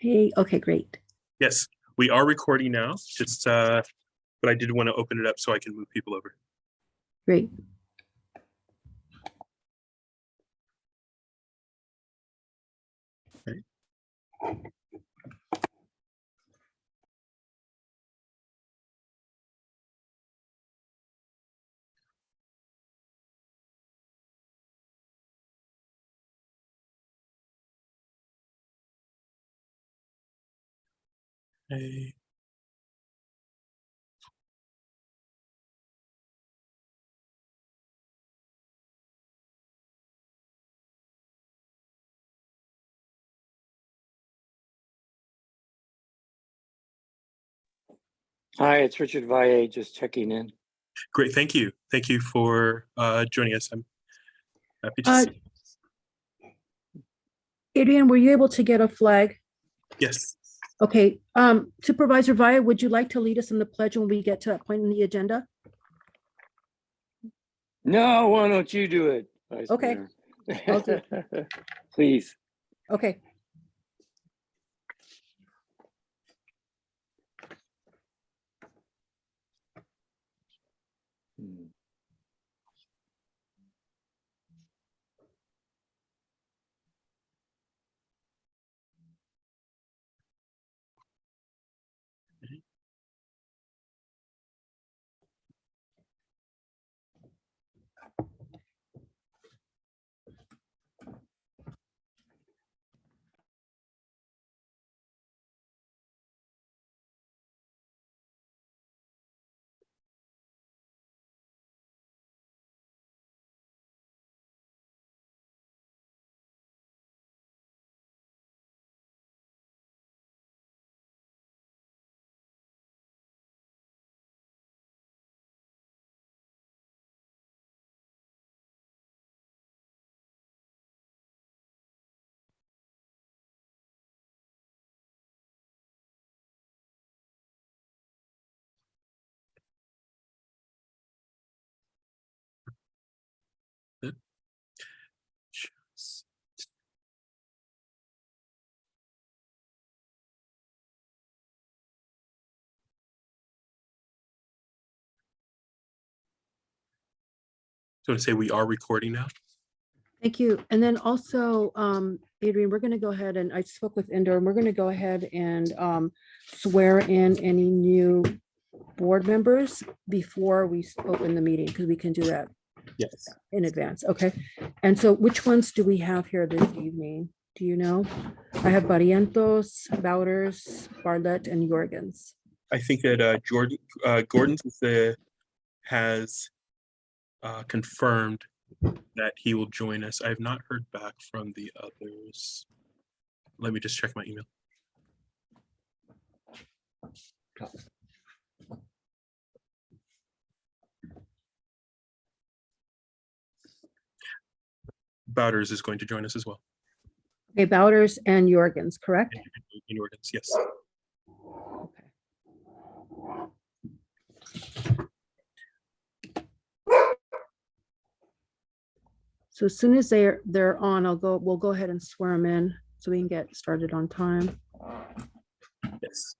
Hey, okay, great. Yes, we are recording now, just, but I did want to open it up so I can move people over. Great. Okay. Hey. Hi, it's Richard Valle, just checking in. Great, thank you. Thank you for joining us. I'm happy to see. Adrian, were you able to get a flag? Yes. Okay, Supervisor Vaya, would you like to lead us in the pledge when we get to that point in the agenda? No, why don't you do it, Vice Okay, Mayor? I'll do Please. Okay. Hmm. So to say we are recording now. Thank you. And then also, Adrian, we're going to go ahead and I spoke with Indor and we're going to go ahead and swear in any new board members before we open the meeting, because we can do that Yes. in advance. Okay. And so which ones do we have here this evening? Do you know? I have Barrientos, Bouders, Bartlett, and Jorgens. I think that Gordon's has confirmed that he will join us. I have not heard back from the others. Let me just check my email. Bouders is going to join us as well. Okay, Bouders and Jorgens, correct? In Jorgens, yes. Okay. So as soon as they're on, we'll go ahead and swear them in so we can get started on time. Yes.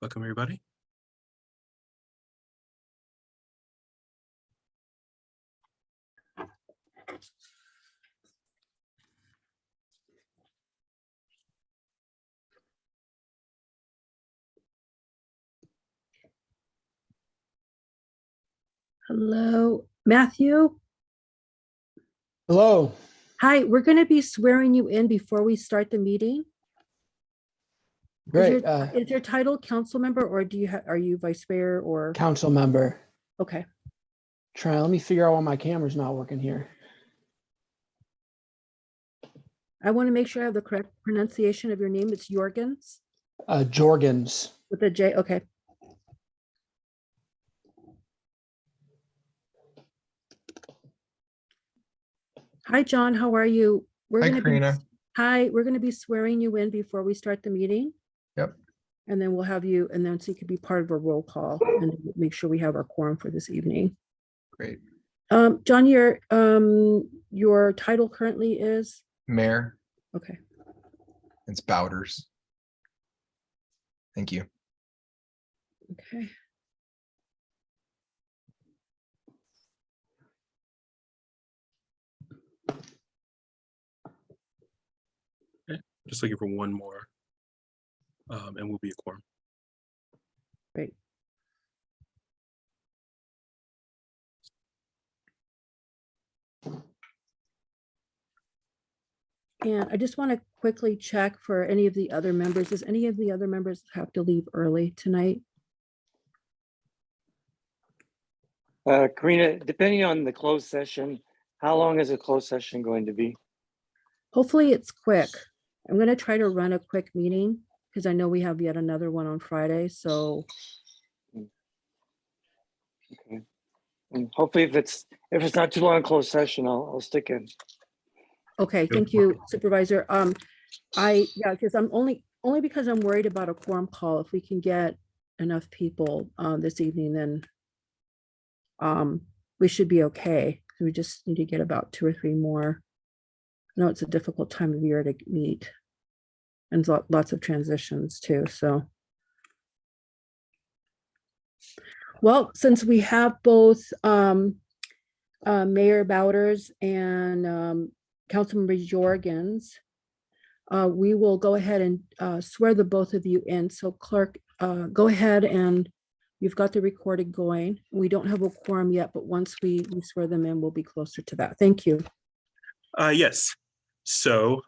Welcome, everybody. Hello, Matthew. Hello. Hi, we're going to be swearing you in before we start the meeting. Great. Is your title council member or are you vice mayor or? Council member. Okay, Let me figure out why my camera's not working here. I want to make sure I have the correct pronunciation of your name. It's Jorgens Jorgens. with a J. Okay. Hi, John. How are you? We're Hi, gonna be Karina. Hi, we're going to be swearing you in before we start the meeting. Yep. And then we'll have you, and then so you could be part of a roll call and make sure we have our quorum for this evening. Great. John, your title currently is? Mayor, Okay. it's Bowders. Thank you. Okay. Just looking for one more. And we'll be a quorum. Great. And I just want to quickly check for any of the other members. Does any of the other members have to leave early tonight? Karina, depending on the closed session, how long is a closed session going to be? Hopefully it's quick. I'm going to try to run a quick meeting because I know we have yet another one on Friday. So Okay. And hopefully if it's not too long closed session, I'll stick in. okay, thank you, Supervisor. Because I'm only because I'm worried about a quorum call. If we can get enough people this evening, then we should be okay. We just need to get about 2 or 3 more. I know it's a difficult time of year to meet, and lots of transitions too. So, well, since we have both Mayor Bowders and Councilmember Jorgens, we will go ahead and swear the both of you in. So clerk, go ahead, and you've got the recording going. We don't have a quorum yet, but once we swear them in, we'll be closer to that. Thank you. Yes. So,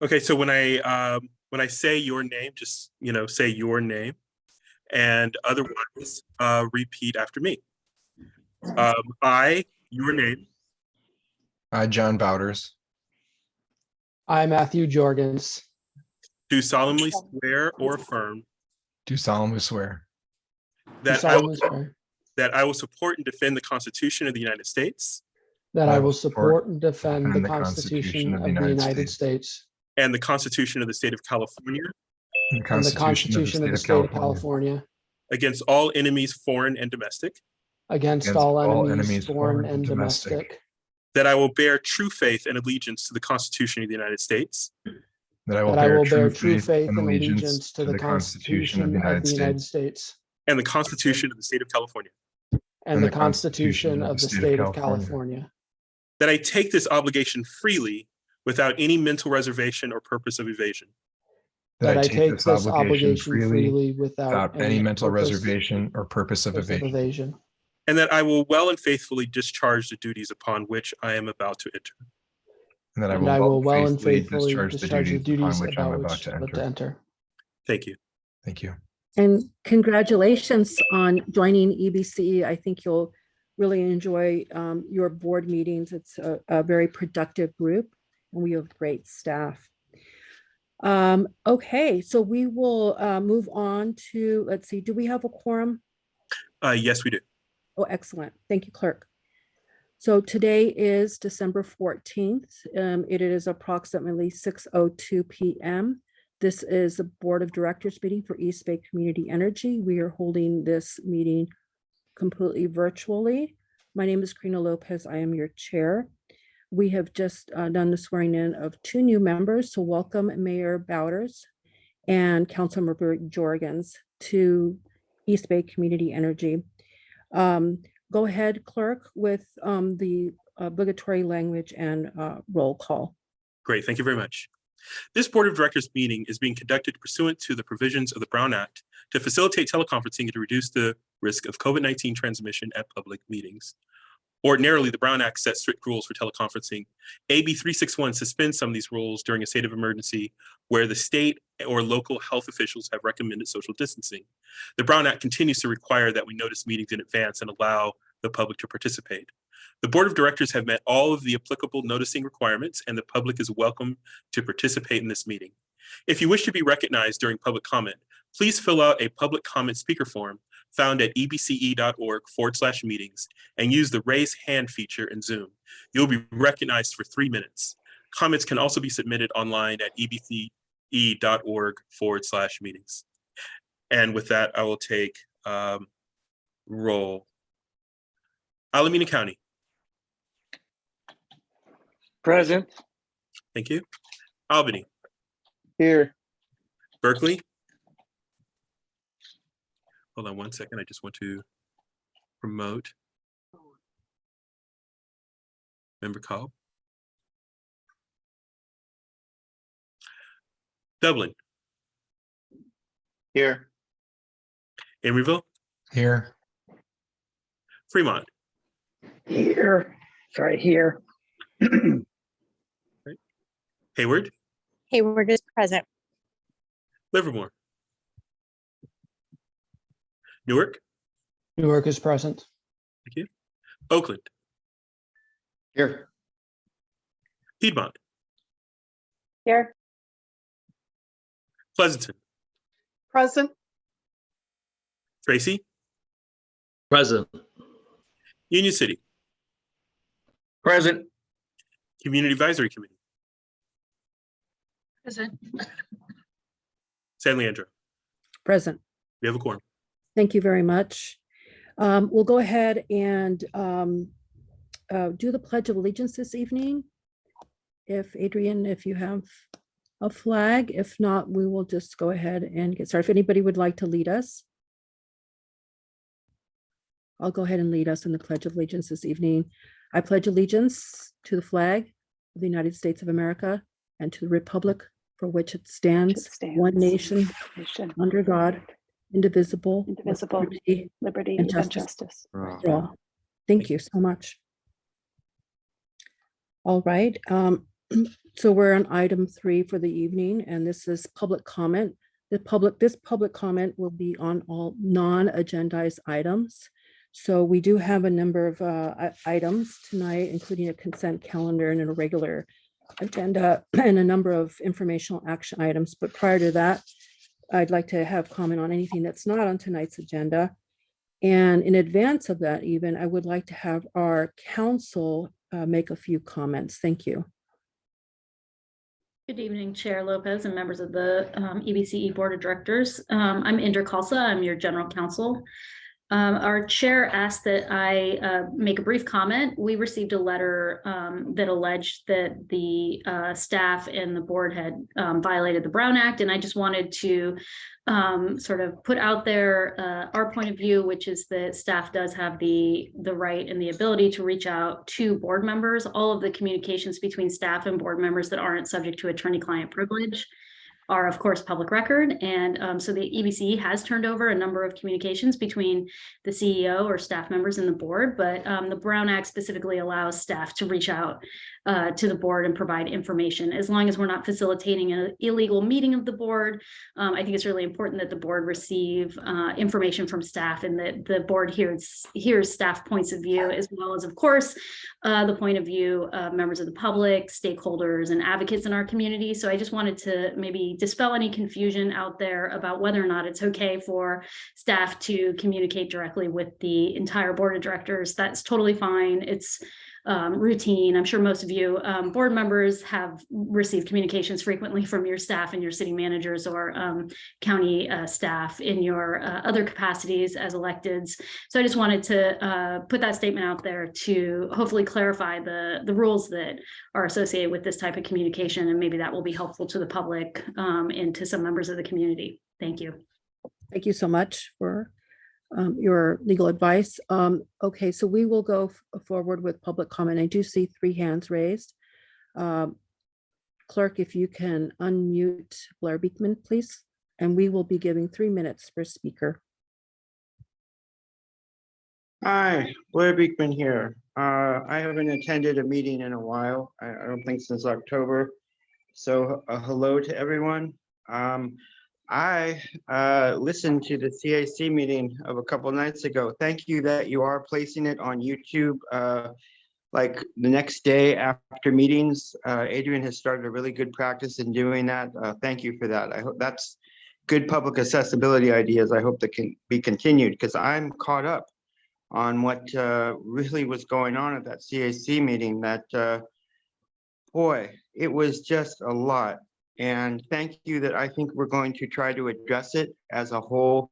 okay. So when I say your name, just, say your name, and otherwise repeat after me. I, your name, I, John Bowders, I, Matthew Jorgens, do solemnly swear or affirm do solemnly swear do that solemnly swear that I will support and defend the Constitution of the United States that I will support and defend the Constitution of the United States and the Constitution of the State of California and the and the Constitution of the State of California against all enemies, foreign and domestic, against all enemies, foreign and domestic, that I will bear true faith and allegiance to the Constitution of the United States that I that I will bear true faith and allegiance to the Constitution of the United States and the Constitution of the State of California, and the Constitution of the State of California, that I take this obligation freely without any mental reservation or purpose of evasion, that I take this obligation freely without any mental purpose reservation or purpose of evasion, and that I will well and faithfully discharge the duties upon which I am about to enter. and that and I will well and faithfully discharge the duties upon which I'm about to enter. Thank you. Thank you. And congratulations on joining EBCE. I think you'll really enjoy your board meetings. It's a very productive group, and we have great staff. Okay, so we will move on to, let's see, do we have a quorum? Yes, we do. Oh, excellent. Thank you, clerk. So today is December 14th. It is approximately 6:02 p.m. This is the Board of Directors meeting for East Bay Community Energy. We are holding this meeting completely virtually. My name is Karina Lopez. I am your chair. We have just done the swearing in of 2 new members. So welcome Mayor Bowders and Councilmember Jorgens to East Bay Community Energy. Go ahead, clerk, with the obligatory language and roll call. Great. Thank you very much. This Board of Directors meeting is being conducted pursuant to the provisions of the Brown Act to facilitate teleconferencing and to reduce the risk of COVID-19 transmission at public meetings. Ordinarily, the Brown Act sets strict rules for teleconferencing. AB 361 suspends some of these rules during a state of emergency where the state or local health officials have recommended social distancing. The Brown Act continues to require that we notice meetings in advance and allow the public to participate. The Board of Directors have met all of the applicable noticing requirements, and the public is welcome to participate in this meeting. If you wish to be recognized during public comment, please fill out a public comment speaker form found at ebce.org/meetings and use the raise hand feature in Zoom. You'll be recognized for 3 minutes. Comments can also be submitted online at ebce.org/meetings. And with that, I will take roll. Alameda County. Present. Thank you. Albany. Here. Berkeley. Hold on 1 second. I just want to promote Member Cobb. Dublin. Here. Emeryville. Here. Fremont. Here. Sorry, here. Hayward. Hayward is present. Livermore. Newark. Newark is present. Thank you. Oakland. Here. Piedmont. Here. Pleasanton. Present. Tracy. Present. Union City. Present. Community Advisory Committee. Present. San Leandro. Present. We have a quorum. Thank you very much. We'll go ahead and do the Pledge of Allegiance this evening. If Adrian, if you have a flag, if not, we will just go ahead and get started. If anybody would like to lead us. I'll go ahead and lead us in the Pledge of Allegiance this evening. I pledge allegiance to the flag of the United States of America and to the republic for which it stands, one nation, under God, indivisible, with Liberty and justice for all. Thank you so much. All right. So we're on item 3 for the evening, and this is public comment. This public comment will be on all non-agendized items. So we do have a number of items tonight, including a consent calendar and a regular agenda and a number of informational action items. But prior to that, I'd like to have comment on anything that's not on tonight's agenda. And in advance of that, even, I would like to have our council make a few comments. Thank you. Good evening, Chair Lopez and members of the EBCE Board of Directors. I'm Indra Khalsa. I'm your general counsel. Our chair asked that I make a brief comment. We received a letter that alleged that the staff and the board had violated the Brown Act, and I just wanted to sort of put out there our point of view, which is that staff does have the right and the ability to reach out to board members. All of the communications between staff and board members that aren't subject to attorney-client privilege are of course public record. And so the EBCE has turned over a number of communications between the CEO or staff members and the board, but the Brown Act specifically allows staff to reach out to the board and provide information. As long as we're not facilitating an illegal meeting of the board, I think it's really important that the board receive information from staff and that the board hears staff points of view, as well as, of course, the point of view of members of the public, stakeholders, and advocates in our community. So I just wanted to maybe dispel any confusion out there about whether or not it's okay for staff to communicate directly with the entire board of directors. That's totally fine. It's routine. I'm sure most of you board members have received communications frequently from your staff and your city managers or county staff in your other capacities as electeds. So I just wanted to put that statement out there to hopefully clarify the rules that are associated with this type of communication, and maybe that will be helpful to the public and to some members of the community. Thank you. Thank you so much for your legal advice. Okay, so we will go forward with public comment. I do see 3 hands raised. Clerk, if you can unmute Blair Beekman, please. And we will be giving 3 minutes per speaker. Hi, Blair Beekman here. I haven't attended a meeting in a while. I don't think since October. So hello to everyone. I listened to the CAC meeting of a couple nights ago. Thank you that you are placing it on YouTube like the next day after meetings. Adrian has started a really good practice in doing that. Thank you for that. I hope that's good public accessibility ideas. I hope that can be continued because I'm caught up on what really was going on at that CAC meeting. That boy, it was just a lot. And thank you that I think we're going to try to address it as a whole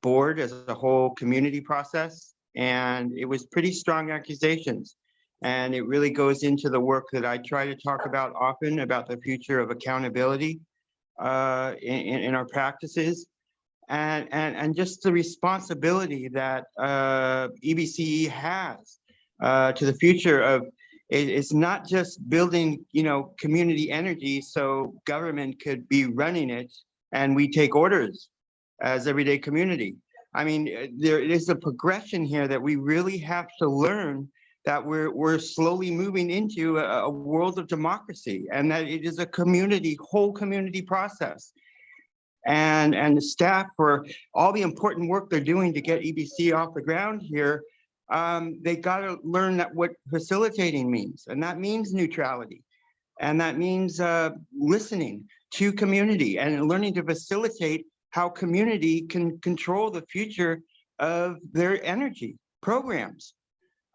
board, as a whole community process. And it was pretty strong accusations. And it really goes into the work that I try to talk about often about the future of accountability in our practices. And just the responsibility that EBCE has to the future of it's not just building, community energy so government could be running it and we take orders as everyday community. I mean, there is a progression here that we really have to learn that we're slowly moving into a world of democracy and that it is a whole community process. And the staff for all the important work they're doing to get EBC off the ground here, they got to learn that what facilitating means, and that means neutrality, and that means listening to community and learning to facilitate how community can control the future of their energy programs.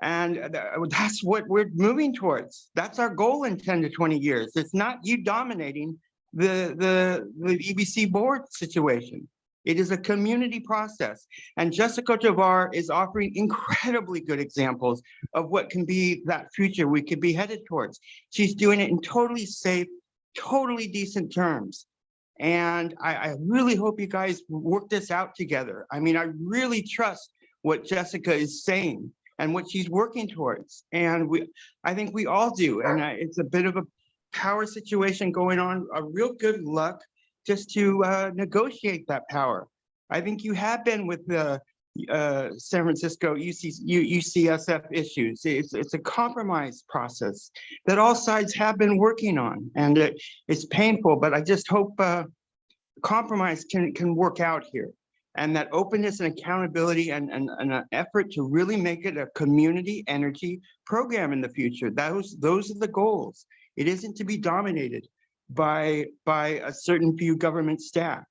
And that's what we're moving towards. That's our goal in 10 to 20 years. It's not you dominating the EBC board situation. It is a community process. And Jessica Tovar is offering incredibly good examples of what can be that future we could be headed towards. She's doing it in totally safe, totally decent terms. And I really hope you guys work this out together. I mean, I really trust what Jessica is saying and what she's working towards. And I think we all do. And it's a bit of a power situation going on, a real good luck just to negotiate that power. I think you have been with the San Francisco UCSF issues. It's a compromise process that all sides have been working on, and it's painful, but I just hope compromise can work out here, and that openness and accountability and an effort to really make it a community energy program in the future. Those are the goals. It isn't to be dominated by a certain few government staff.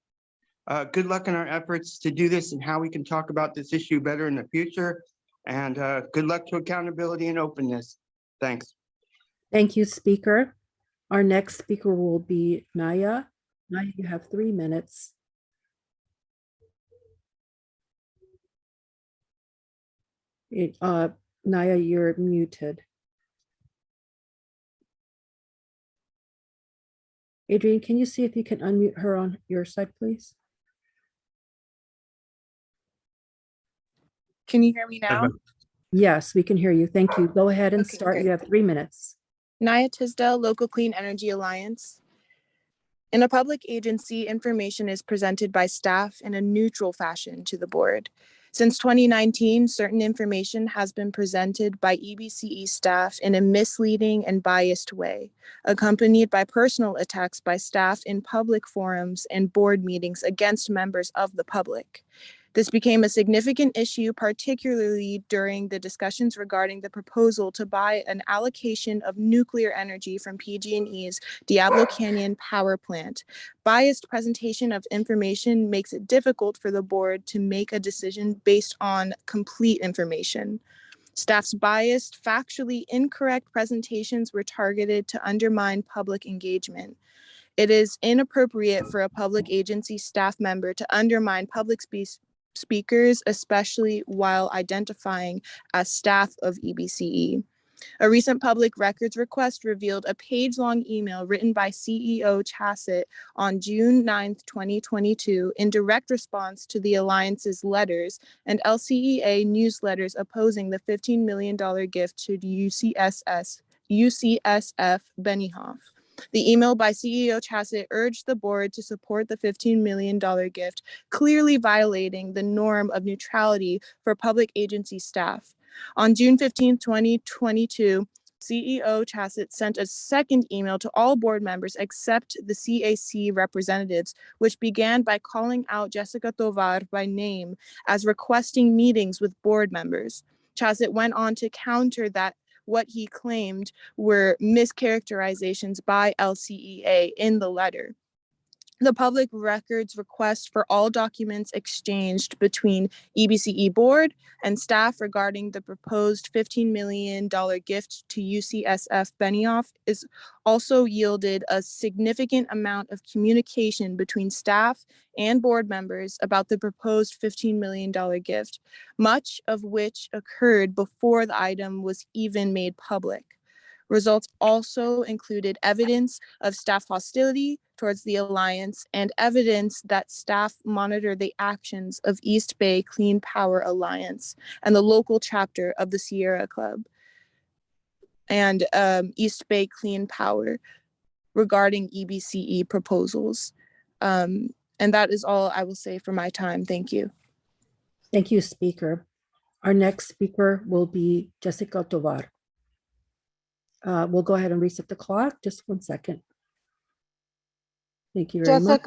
Good luck in our efforts to do this and how we can talk about this issue better in the future. And good luck to accountability and openness. Thanks. Thank you, Speaker. Our next speaker will be Naya. Naya, you have 3 minutes. Naya, you're muted. Adrian, can you see if you can unmute her on your side, please? Can you hear me now? Yes, we can hear you. Thank you. Go ahead and Okay, start. great. You have 3 minutes. Naya Tisdale, Local Clean Energy Alliance. In a public agency, information is presented by staff in a neutral fashion to the board. Since 2019, certain information has been presented by EBCE staff in a misleading and biased way, accompanied by personal attacks by staff in public forums and board meetings against members of the public. This became a significant issue, particularly during the discussions regarding the proposal to buy an allocation of nuclear energy from PG&E's Diablo Canyon power plant. Biased presentation of information makes it difficult for the board to make a decision based on complete information. Staff's biased, factually incorrect presentations were targeted to undermine public engagement. It is inappropriate for a public agency staff member to undermine public speakers, especially while identifying as staff of EBCE. A recent public records request revealed a page-long email written by CEO Chassett on June 9, 2022, in direct response to the Alliance's letters and LCEA newsletters opposing the $15 million gift to UCSF Benioff. The email by CEO Chassett urged the board to support the $15 million gift, clearly violating the norm of neutrality for public agency staff. On June 15, 2022, CEO Chassett sent a second email to all board members except the CAC representatives, which began by calling out Jessica Tovar by name as requesting meetings with board members. Chassett went on to counter that what he claimed were mischaracterizations by LCEA in the letter. The public records request for all documents exchanged between EBCE board and staff regarding the proposed $15 million gift to UCSF Benioff is also yielded a significant amount of communication between staff and board members about the proposed $15 million gift, much of which occurred before the item was even made public. Results also included evidence of staff hostility towards the alliance and evidence that staff monitored the actions of East Bay Clean Power Alliance and the local chapter of the Sierra Club and East Bay Clean Power regarding EBCE proposals. And that is all I will say for my time. Thank you. Thank you, Speaker. Our next speaker will be Jessica Tovar. We'll go ahead and reset the clock. Just 1 second. Thank you very much.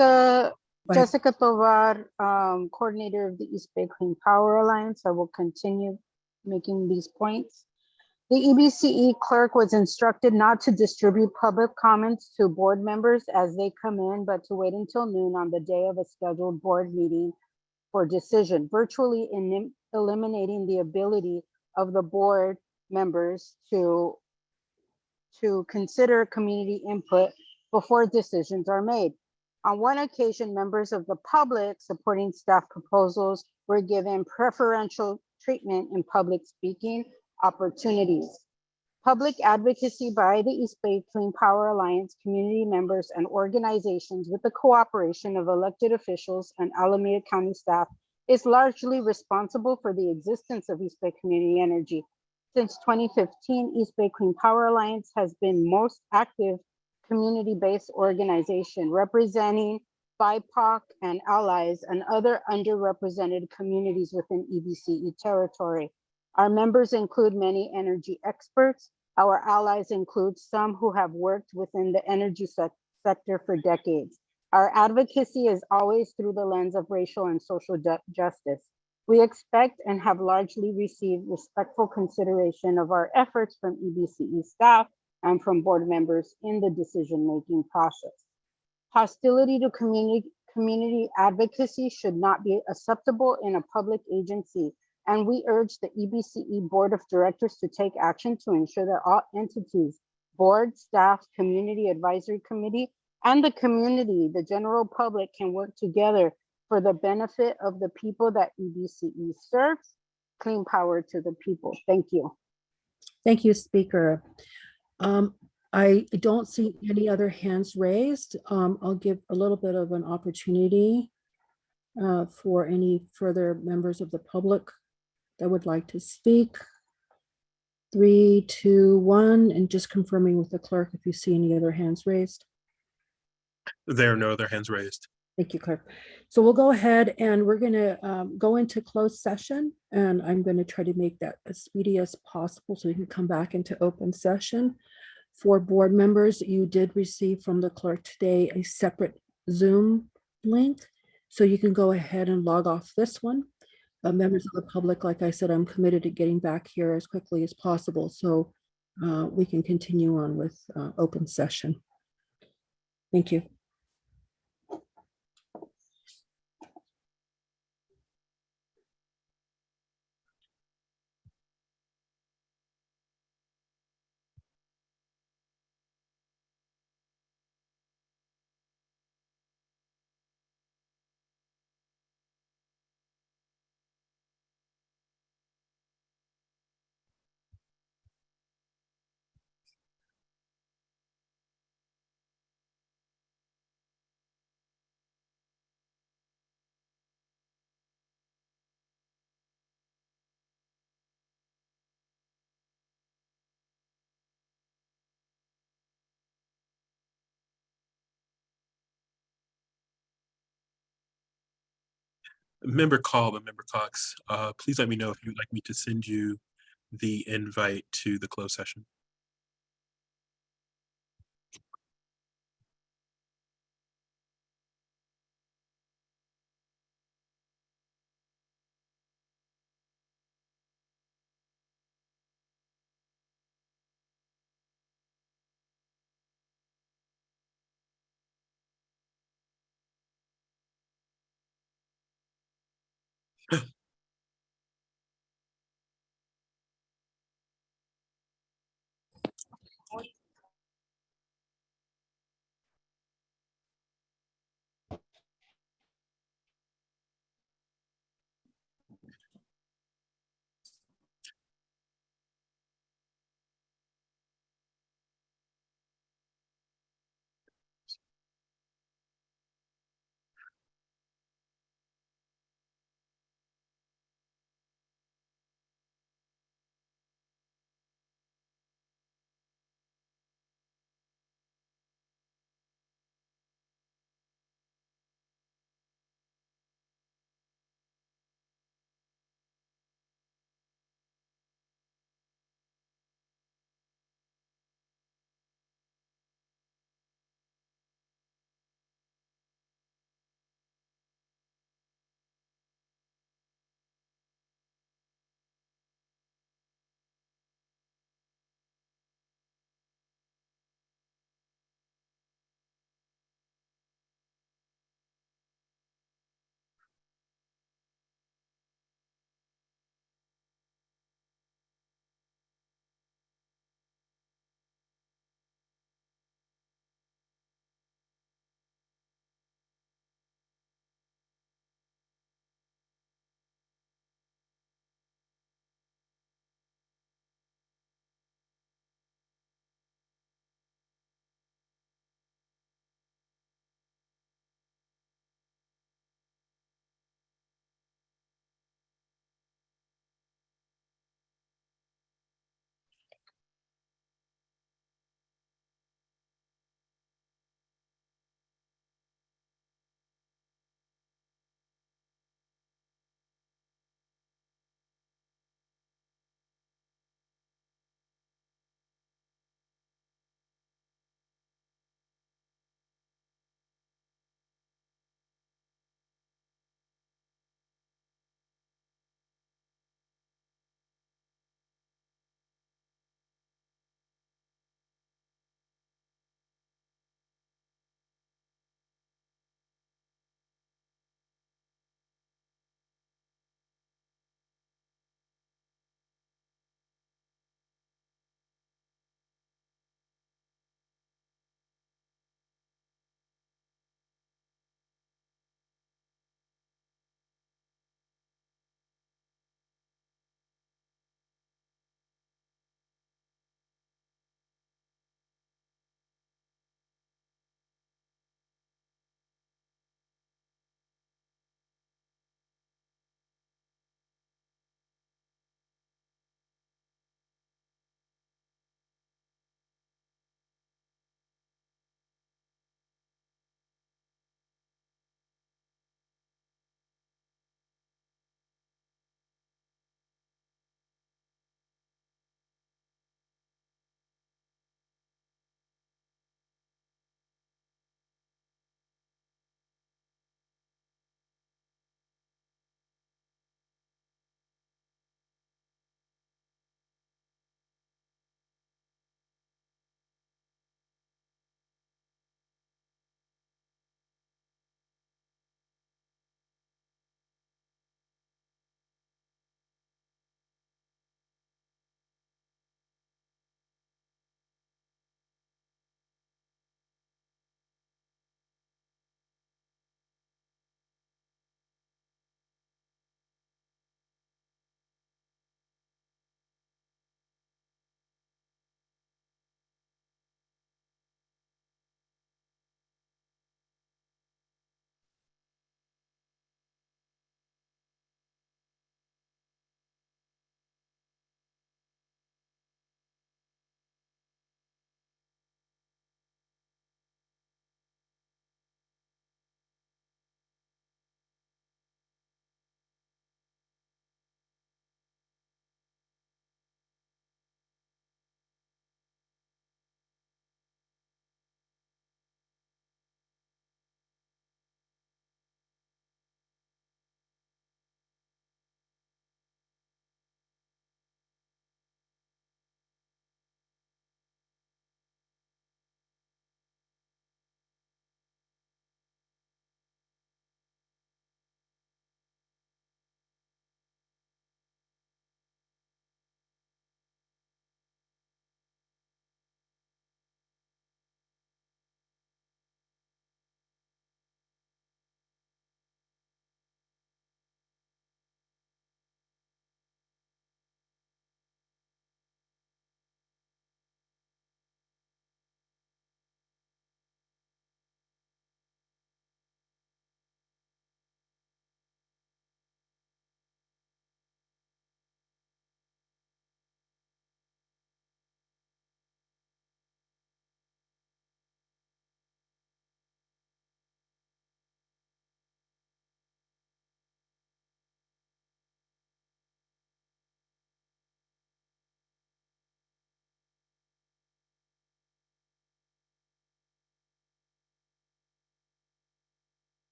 Jessica Tovar, coordinator of the East Bay Clean Power Alliance. I will continue making these points. The EBCE clerk was instructed not to distribute public comments to board members as they come in, but to wait until noon on the day of a scheduled board meeting for decision, virtually eliminating the ability of the board members to consider community input before decisions are made. On one occasion, members of the public supporting staff proposals were given preferential treatment in public speaking opportunities. Public advocacy by the East Bay Clean Power Alliance community members and organizations with the cooperation of elected officials and Alameda County staff is largely responsible for the existence of East Bay Community Energy. Since 2015, East Bay Clean Power Alliance has been most active community-based organization representing BIPOC and allies and other underrepresented communities within EBCE territory. Our members include many energy experts. Our allies include some who have worked within the energy sector for decades. Our advocacy is always through the lens of racial and social justice. We expect and have largely received respectful consideration of our efforts from EBCE staff and from board members in the decision-making process. Hostility to community advocacy should not be acceptable in a public agency, and we urge the EBCE Board of Directors to take action to ensure that all entities, board, staff, community advisory committee, and the community, the general public, can work together for the benefit of the people that EBCE serves. Clean power to the people. Thank you. Thank you, Speaker. I don't see any other hands raised. I'll give a little bit of an opportunity for any further members of the public that would like to speak. 3, 2, 1, and just confirming with the clerk if you see any other hands raised. There are no other hands raised. Thank you, clerk. So we'll go ahead and we're going to go into closed session, and I'm going to try to make that as speedy as possible so we can come back into open session. For board members, you did receive from the clerk today a separate Zoom link, so you can go ahead and log off this one. Members of the public, like I said, I'm committed to getting back here as quickly as possible so we can continue on with open session. Thank you. Member Call and Member Cox, please let me know if you'd like me to send you the invite to the closed session.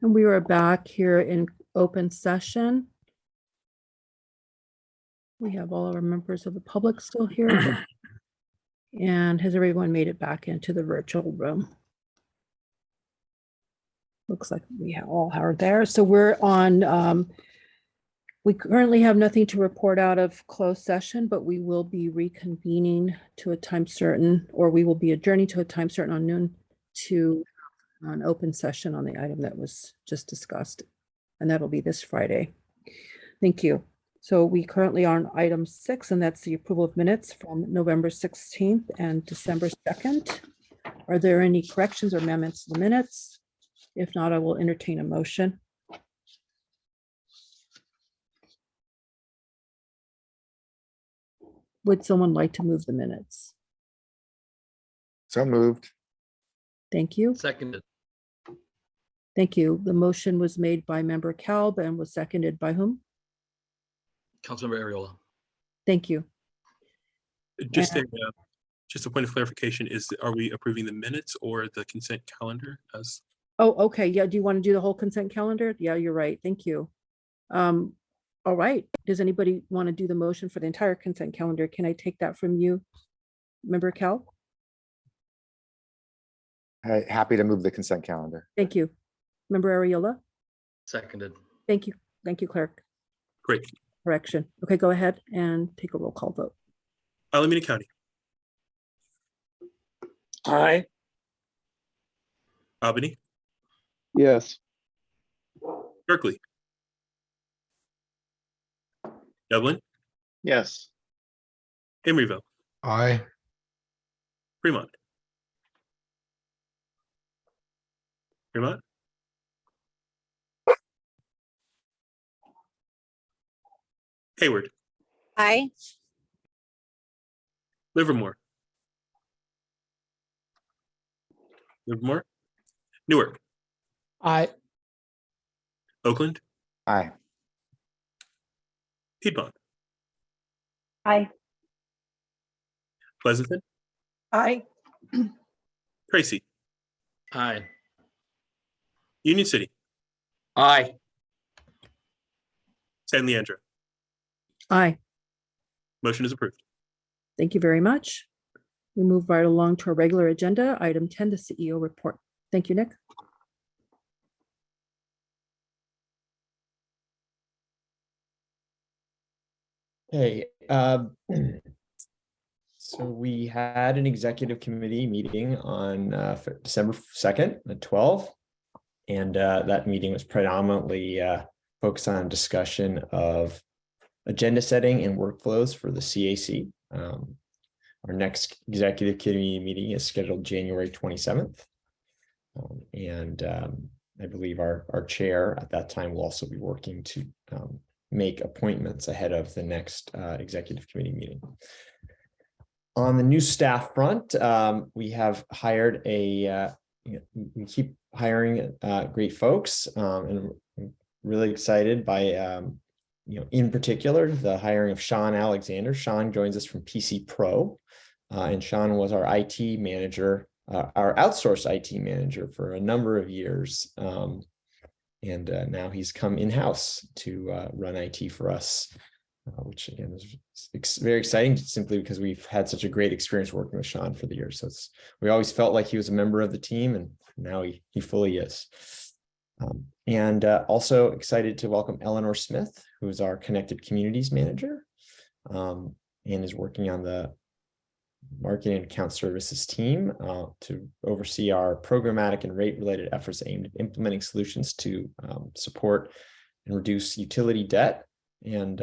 And we are back here in open session. We have all our members of the public still here. And has everyone made it back into the virtual room? Looks like we all are there. So we're on, we currently have nothing to report out of closed session, but we will be reconvening to a time certain, or we will be adjourning to a time certain on noon to an open session on the item that was just discussed. And that'll be this Friday. Thank you. So we currently are on item 6, and that's the approval of minutes from November 16th and December 2nd. Are there any corrections or amendments to the minutes? If not, I will entertain a motion. Would someone like to move the minutes? So moved. Thank you. Seconded. Thank you. The motion was made by member Kalb and was seconded by whom? Councilmember Ariola. Thank you. Just a point of clarification, are we approving the minutes or the consent calendar as? Oh, okay. Yeah. Do you want to do the whole consent calendar? Yeah, you're right. Thank you. All right. Does anybody want to do the motion for the entire consent calendar? Can I take that from you, member Kalb? Happy to move the consent calendar. Thank you. Member Ariola? Seconded. Thank you. Thank you, clerk. Great. Correction. Okay, go ahead and take a roll call vote. Alameda County, Aye. Albany, Yes. Berkeley, Dublin, Yes. Emeryville, Aye. Fremont. Fremont, Hayward, Aye. Livermore, Newark, Aye. Oakland, Aye. Piedmont, Aye. Pleasanton, Aye. Tracy, Aye. Union City, Aye. San Leandro. Aye. Motion is approved. Thank you very much. We move right along to our regular agenda. Item 10, the CEO report. Thank you, Nick. Hey, so we had an executive committee meeting on December 2nd at 12. And that meeting was predominantly focused on discussion of agenda setting and workflows for the CAC. Our next executive committee meeting is scheduled January 27th. I believe our chair at that time will also be working to make appointments ahead of the next executive committee meeting. On the new staff front, we have hired we keep hiring great folks, and I'm really excited by in particular the hiring of Sean Alexander. Sean joins us from PC Pro, and Sean was our IT manager, our outsourced IT manager for a number of years. Now he's come in-house to run IT for us, which again is very exciting, simply because we've had such a great experience working with Sean for the years. So we always felt like he was a member of the team, and now he fully is. Also excited to welcome Eleanor Smith, who is our Connected Communities Manager, and is working on the marketing and account services team to oversee our programmatic and rate-related efforts aimed at implementing solutions to support and reduce utility debt and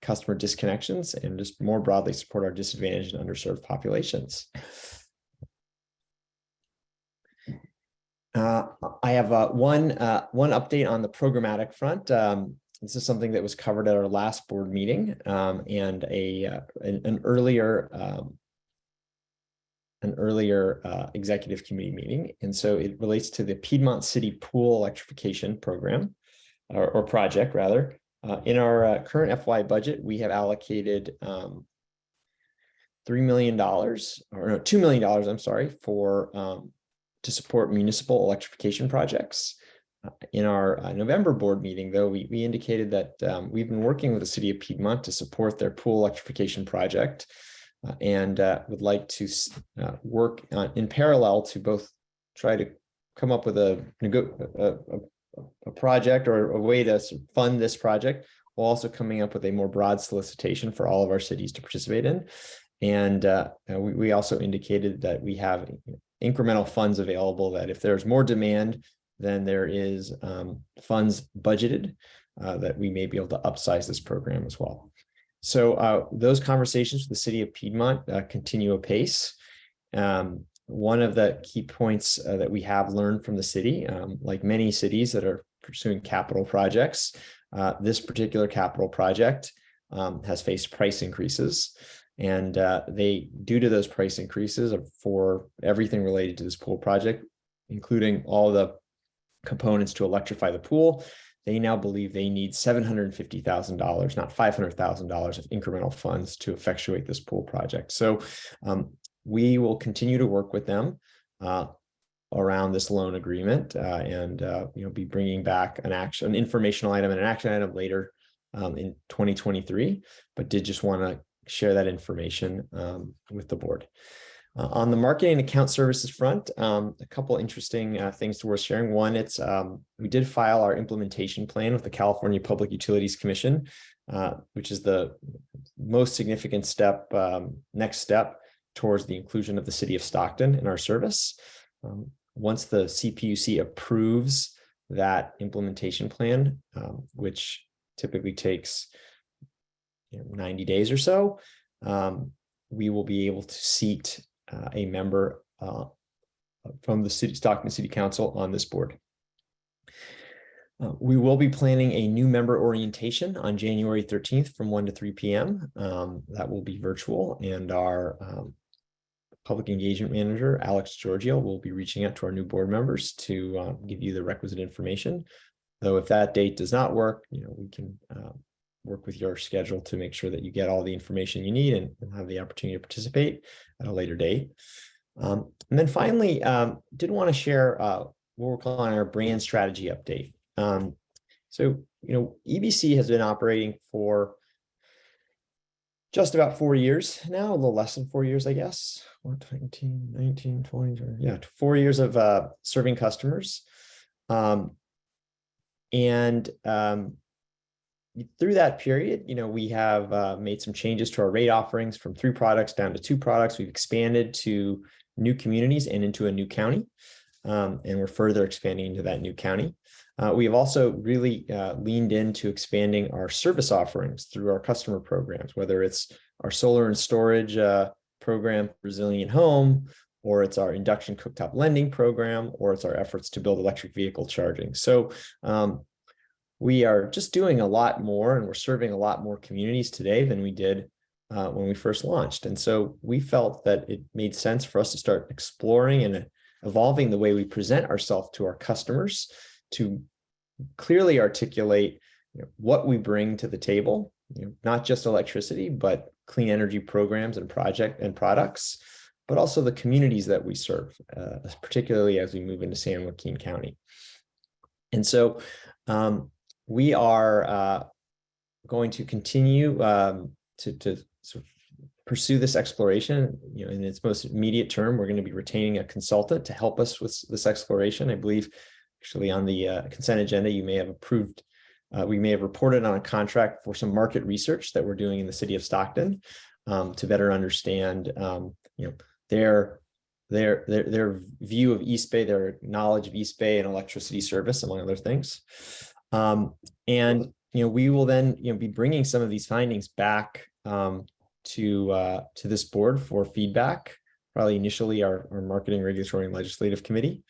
customer disconnections, and just more broadly support our disadvantaged and underserved populations. I have one update on the programmatic front. This is something that was covered at our last board meeting, and an earlier executive committee meeting. And so it relates to the Piedmont City Pool Electrification Program, or project rather. In our current FY budget, we have allocated $3 million, or no, $2 million, I'm sorry, for to support municipal electrification projects. In our November board meeting, though, we indicated that we've been working with the city of Piedmont to support their pool electrification project and would like to work in parallel to both try to come up with a project or a way to fund this project, while also coming up with a more broad solicitation for all of our cities to participate in. And we also indicated that we have incremental funds available, that if there's more demand, then there is funds budgeted that we may be able to upsize this program as well. So those conversations with the city of Piedmont continue apace. One of the key points that we have learned from the city, like many cities that are pursuing capital projects, this particular capital project has faced price increases. And due to those price increases for everything related to this pool project, including all the components to electrify the pool, they now believe they need $750,000, not $500,000 of incremental funds to effectuate this pool project. So we will continue to work with them around this loan agreement and be bringing back an informational item and an action item later in 2023, but did just want to share that information with the board. On the marketing and account services front, a couple interesting things worth sharing. One, we did file our implementation plan with the California Public Utilities Commission, which is the most significant next step towards the inclusion of the city of Stockton in our service. Once the CPUC approves that implementation plan, which typically takes 90 days or so, we will be able to seat a member from the Stockton City Council on this board. We will be planning a new member orientation on January 13th from 1 to 3 p.m. That will be virtual, and our public engagement manager, Alex Giorgio, will be reaching out to our new board members to give you the requisite information. Though if that date does not work, we can work with your schedule to make sure that you get all the information you need and have the opportunity to participate at a later date. And then finally, did want to share what we're calling our brand strategy update. EBC has been operating for just about 4 years now, a little less than 4 years, I guess. 19, 20, yeah, 4 years of serving customers. Through that period, we have made some changes to our rate offerings from 3 products down to 2 products. We've expanded to new communities and into a new county, and we're further expanding into that new county. We have also really leaned into expanding our service offerings through our customer programs, whether it's our solar and storage program, Resilient Home, or it's our induction cooktop lending program, or it's our efforts to build electric vehicle charging. So we are just doing a lot more, and we're serving a lot more communities today than we did when we first launched. And so we felt that it made sense for us to start exploring and evolving the way we present ourselves to our customers, to clearly articulate what we bring to the table, not just electricity, but clean energy programs and products, but also the communities that we serve, particularly as we move into San Joaquin County. And so we are going to continue to sort of pursue this exploration. In its most immediate term, we're going to be retaining a consultant to help us with this exploration. I believe actually on the consent agenda, you may have approved, we may have reported on a contract for some market research that we're doing in the city of Stockton to better understand their view of East Bay, their knowledge of East Bay and electricity service, among other things. We will then be bringing some of these findings back to this board for feedback, probably initially our marketing, regulatory, and legislative committee.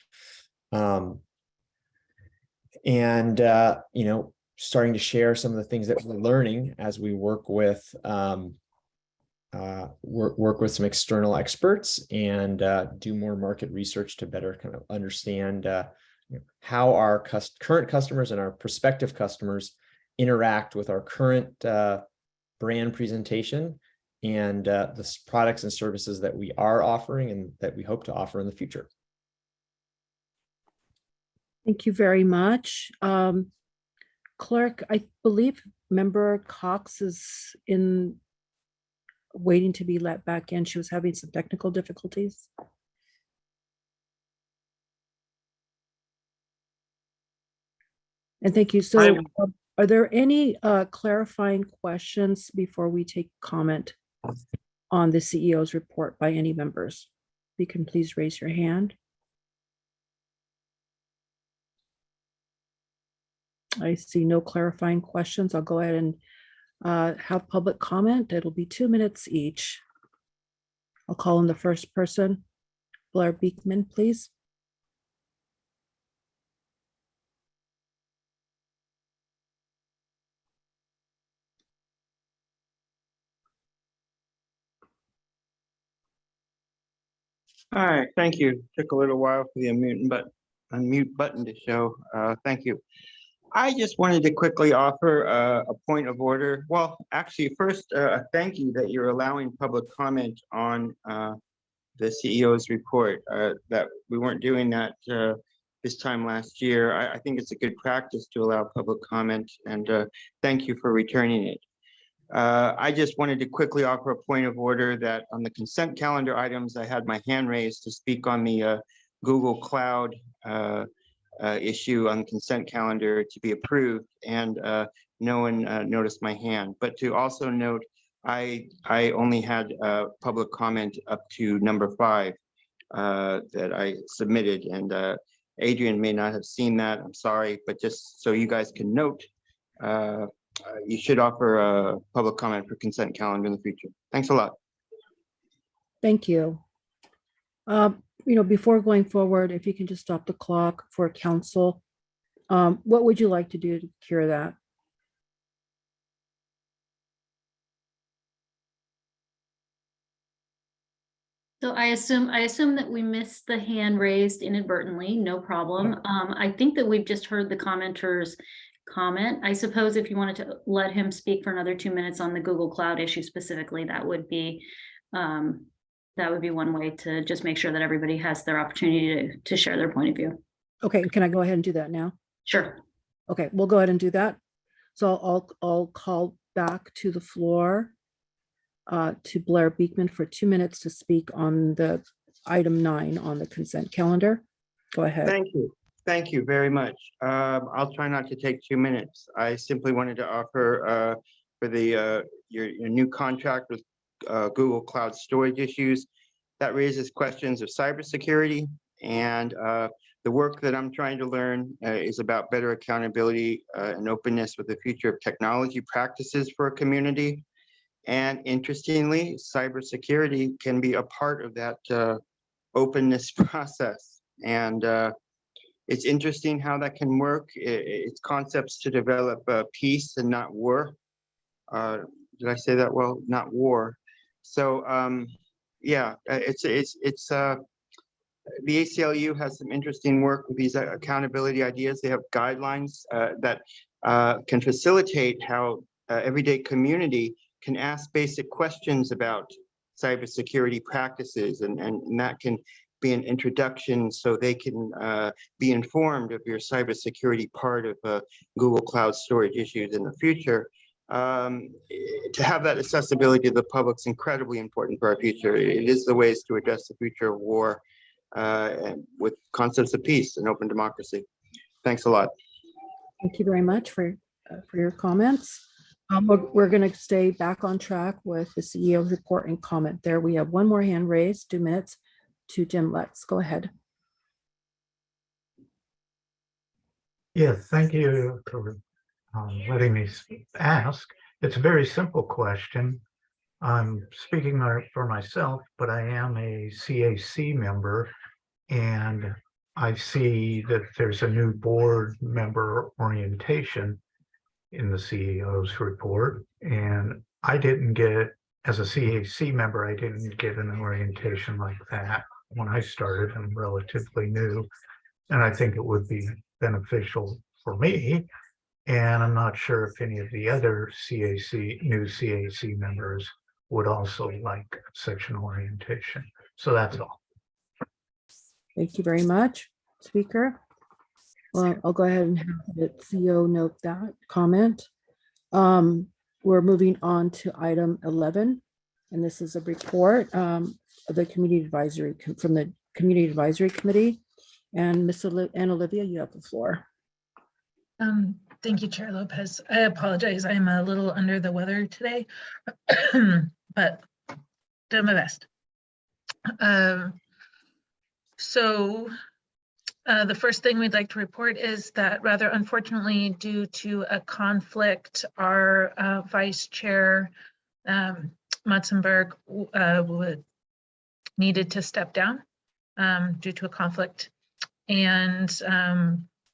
Starting to share some of the things that we're learning as we work with some external experts and do more market research to better kind of understand how our current customers and our prospective customers interact with our current brand presentation and the products and services that we are offering and that we hope to offer in the future. Thank you very much. Clerk, I believe Member Cox is waiting to be let back in. She was having some technical difficulties. And thank you. So are there any clarifying questions before we take comment on the CEO's report by any members? You can please raise your hand. I see no clarifying questions. I'll go ahead and have public comment. It'll be 2 minutes each. I'll call on the first person. Blair Beekman, please. All right, thank you. Took a little while for the unmute button to show. Thank you. I just wanted to quickly offer a point of order. Well, actually, first, a thank you that you're allowing public comment on the CEO's report. That we weren't doing that this time last year. I think it's a good practice to allow public comment, and thank you for returning it. I just wanted to quickly offer a point of order that on the consent calendar items, I had my hand raised to speak on the Google Cloud issue on consent calendar to be approved, and no one noticed my hand. But to also note, I only had public comment up to number 5 that I submitted, and Adrian may not have seen that. I'm sorry, but just so you guys can note, you should offer a public comment for consent calendar in the future. Thanks a lot. Thank you. Before going forward, if you can just stop the clock for council, what would you like to do to cure that? So I assume that we missed the hand raised inadvertently, no problem. I think that we've just heard the commenter's comment. I suppose if you wanted to let him speak for another 2 minutes on the Google Cloud issue specifically, that would be one way to just make sure that everybody has their opportunity to share their point of view. Okay, can I go ahead and do that now? Sure. Okay, we'll go ahead and do that. So I'll call back to the floor to Blair Beekman for 2 minutes to speak on the item 9 on the consent calendar. Go ahead. Thank you. Thank you very much. I'll try not to take 2 minutes. I simply wanted to offer for the your new contract with Google Cloud storage issues. That raises questions of cybersecurity, and the work that I'm trying to learn is about better accountability and openness with the future of technology practices for a community. And interestingly, cybersecurity can be a part of that openness process. And it's interesting how that can work. It's concepts to develop peace and not war. Did I say that well? Not war. So yeah, the ACLU has some interesting work with these accountability ideas. They have guidelines that can facilitate how everyday community can ask basic questions about cybersecurity practices, and that can be an introduction so they can be informed of your cybersecurity part of Google Cloud storage issues in the future. To have that accessibility to the public is incredibly important for our future. It is the ways to address the future of war and with concepts of peace and open democracy. Thanks a lot. Thank you very much for your comments. We're going to stay back on track with the CEO's report and comment there. We have one more hand raised, 2 minutes to Jim Letts. Go ahead. Yeah, thank you for letting me ask. It's a very simple question. I'm speaking for myself, but I am a CAC member, and I see that there's a new board member orientation in the CEO's report, and I didn't get, as a CAC member, I didn't get an orientation like that when I started. I'm relatively new, and I think it would be beneficial for me. And I'm not sure if any of the other new CAC members would also like such an orientation. So that's all. Thank you very much, Speaker. Well, I'll go ahead and have the CEO note that comment. We're moving on to item 11, and this is a report of the Community Advisory from the Community Advisory Committee. And Ms. Anna Olivia, you have the floor. Thank you, Chair Lopez. I apologize. I'm a little under the weather today, but doing my best. The first thing we'd like to report is that rather unfortunately, due to a conflict, our Vice Chair Mutzenberg needed to step down due to a conflict. And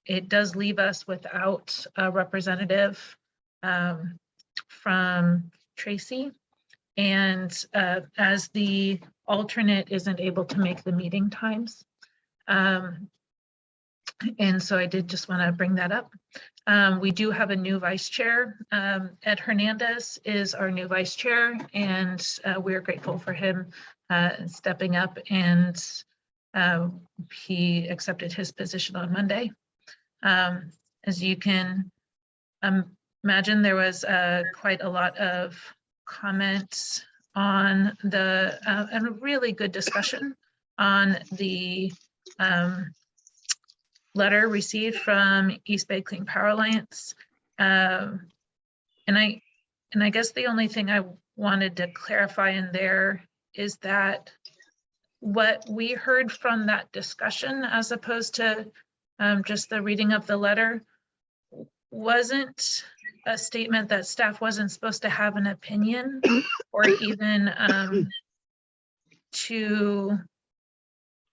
it does leave us without a representative from Tracy. And as the alternate isn't able to make the meeting times. And so I did just want to bring that up. We do have a new vice chair. Ed Hernandez is our new vice chair, and we're grateful for him stepping up, and he accepted his position on Monday. As you can imagine, there was quite a lot of comments on the, and a really good discussion on the letter received from East Bay Clean Power Alliance. And I guess the only thing I wanted to clarify in there is that what we heard from that discussion, as opposed to just the reading of the letter, wasn't a statement that staff wasn't supposed to have an opinion or even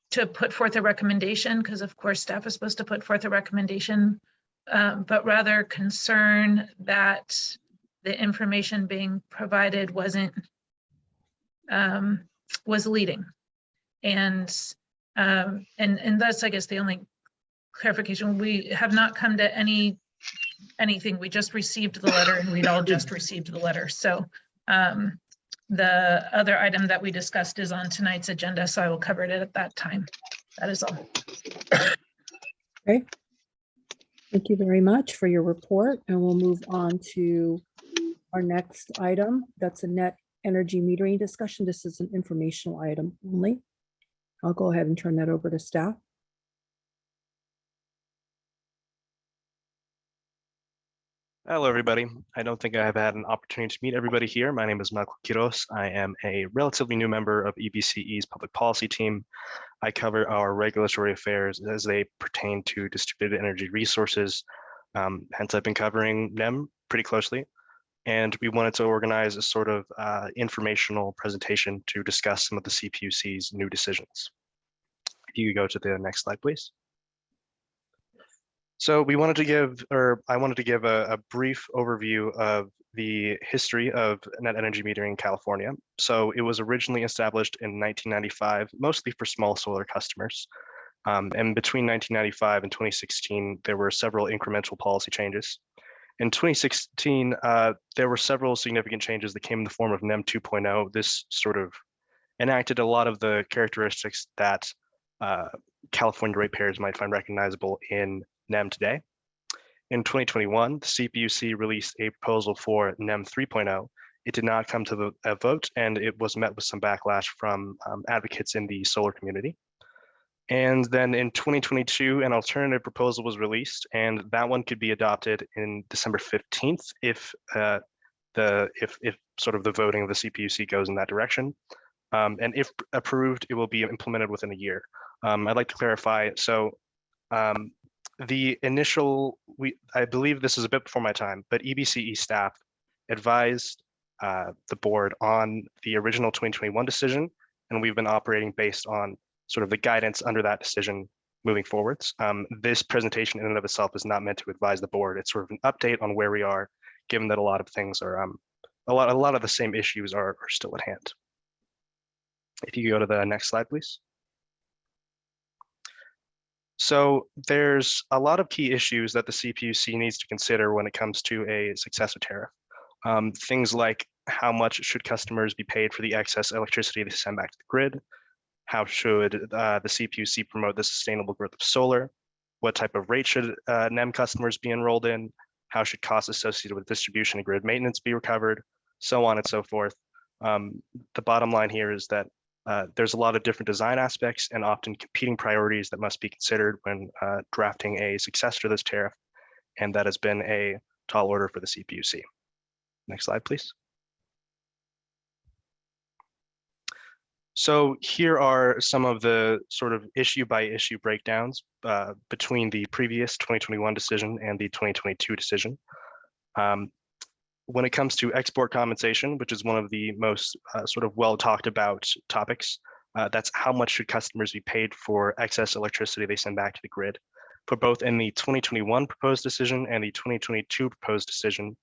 to put forth a recommendation, because of course staff is supposed to put forth a recommendation, but rather concern that the information being provided was leading. And that's, I guess, the only clarification. We have not come to anything. We just received the letter, and we'd all just received the letter. So the other item that we discussed is on tonight's agenda, so I will cover it at that time. That is all. Okay. Thank you very much for your report, and we'll move on to our next item. That's a net energy metering discussion. This is an informational item only. I'll go ahead and turn that over to staff. Hello, everybody. I don't think I have had an opportunity to meet everybody here. My name is Michael Quiros. I am a relatively new member of EBCE's public policy team. I cover our regulatory affairs as they pertain to distributed energy resources. Hence, I've been covering them pretty closely. And we wanted to organize a sort of informational presentation to discuss some of the CPUC's new decisions. If you could go to the next slide, please. So we wanted to give, or I wanted to give a brief overview of the history of net energy metering in California. So it was originally established in 1995, mostly for small solar customers. And between 1995 and 2016, there were several incremental policy changes. In 2016, there were several significant changes that came in the form of NEM 2.0. This sort of enacted a lot of the characteristics that California ratepayers might find recognizable in NEM today. In 2021, the CPUC released a proposal for NEM 3.0. It did not come to a vote, and it was met with some backlash from advocates in the solar community. And then in 2022, an alternative proposal was released, and that one could be adopted in December 15th if sort of the voting of the CPUC goes in that direction. And if approved, it will be implemented within a year. I'd like to clarify. So the initial, I believe this is a bit before my time, but EBCE staff advised the board on the original 2021 decision, and we've been operating based on sort of the guidance under that decision moving forwards. This presentation in and of itself is not meant to advise the board. It's sort of an update on where we are, given that a lot of things are, a lot of the same issues are still at hand. If you go to the next slide, please. So there's a lot of key issues that the CPUC needs to consider when it comes to a successor tariff. Things like how much should customers be paid for the excess electricity they send back to the grid? How should the CPUC promote the sustainable growth of solar? what type of rate should NEM customers be enrolled in, how should costs associated with distribution and grid maintenance be recovered, so on and so forth. The bottom line here is that there's a lot of different design aspects and often competing priorities that must be considered when drafting a successor to this tariff, and that has been a tall order for the CPUC. Next slide, please. So here are some of the sort of issue by issue breakdowns between the previous 2021 decision and the 2022 decision. When it comes to export compensation, which is one of the most sort of well talked about topics, that's how much should customers be paid for excess electricity they send back to the grid. For both in the 2021 proposed decision and the 2022 proposed decision,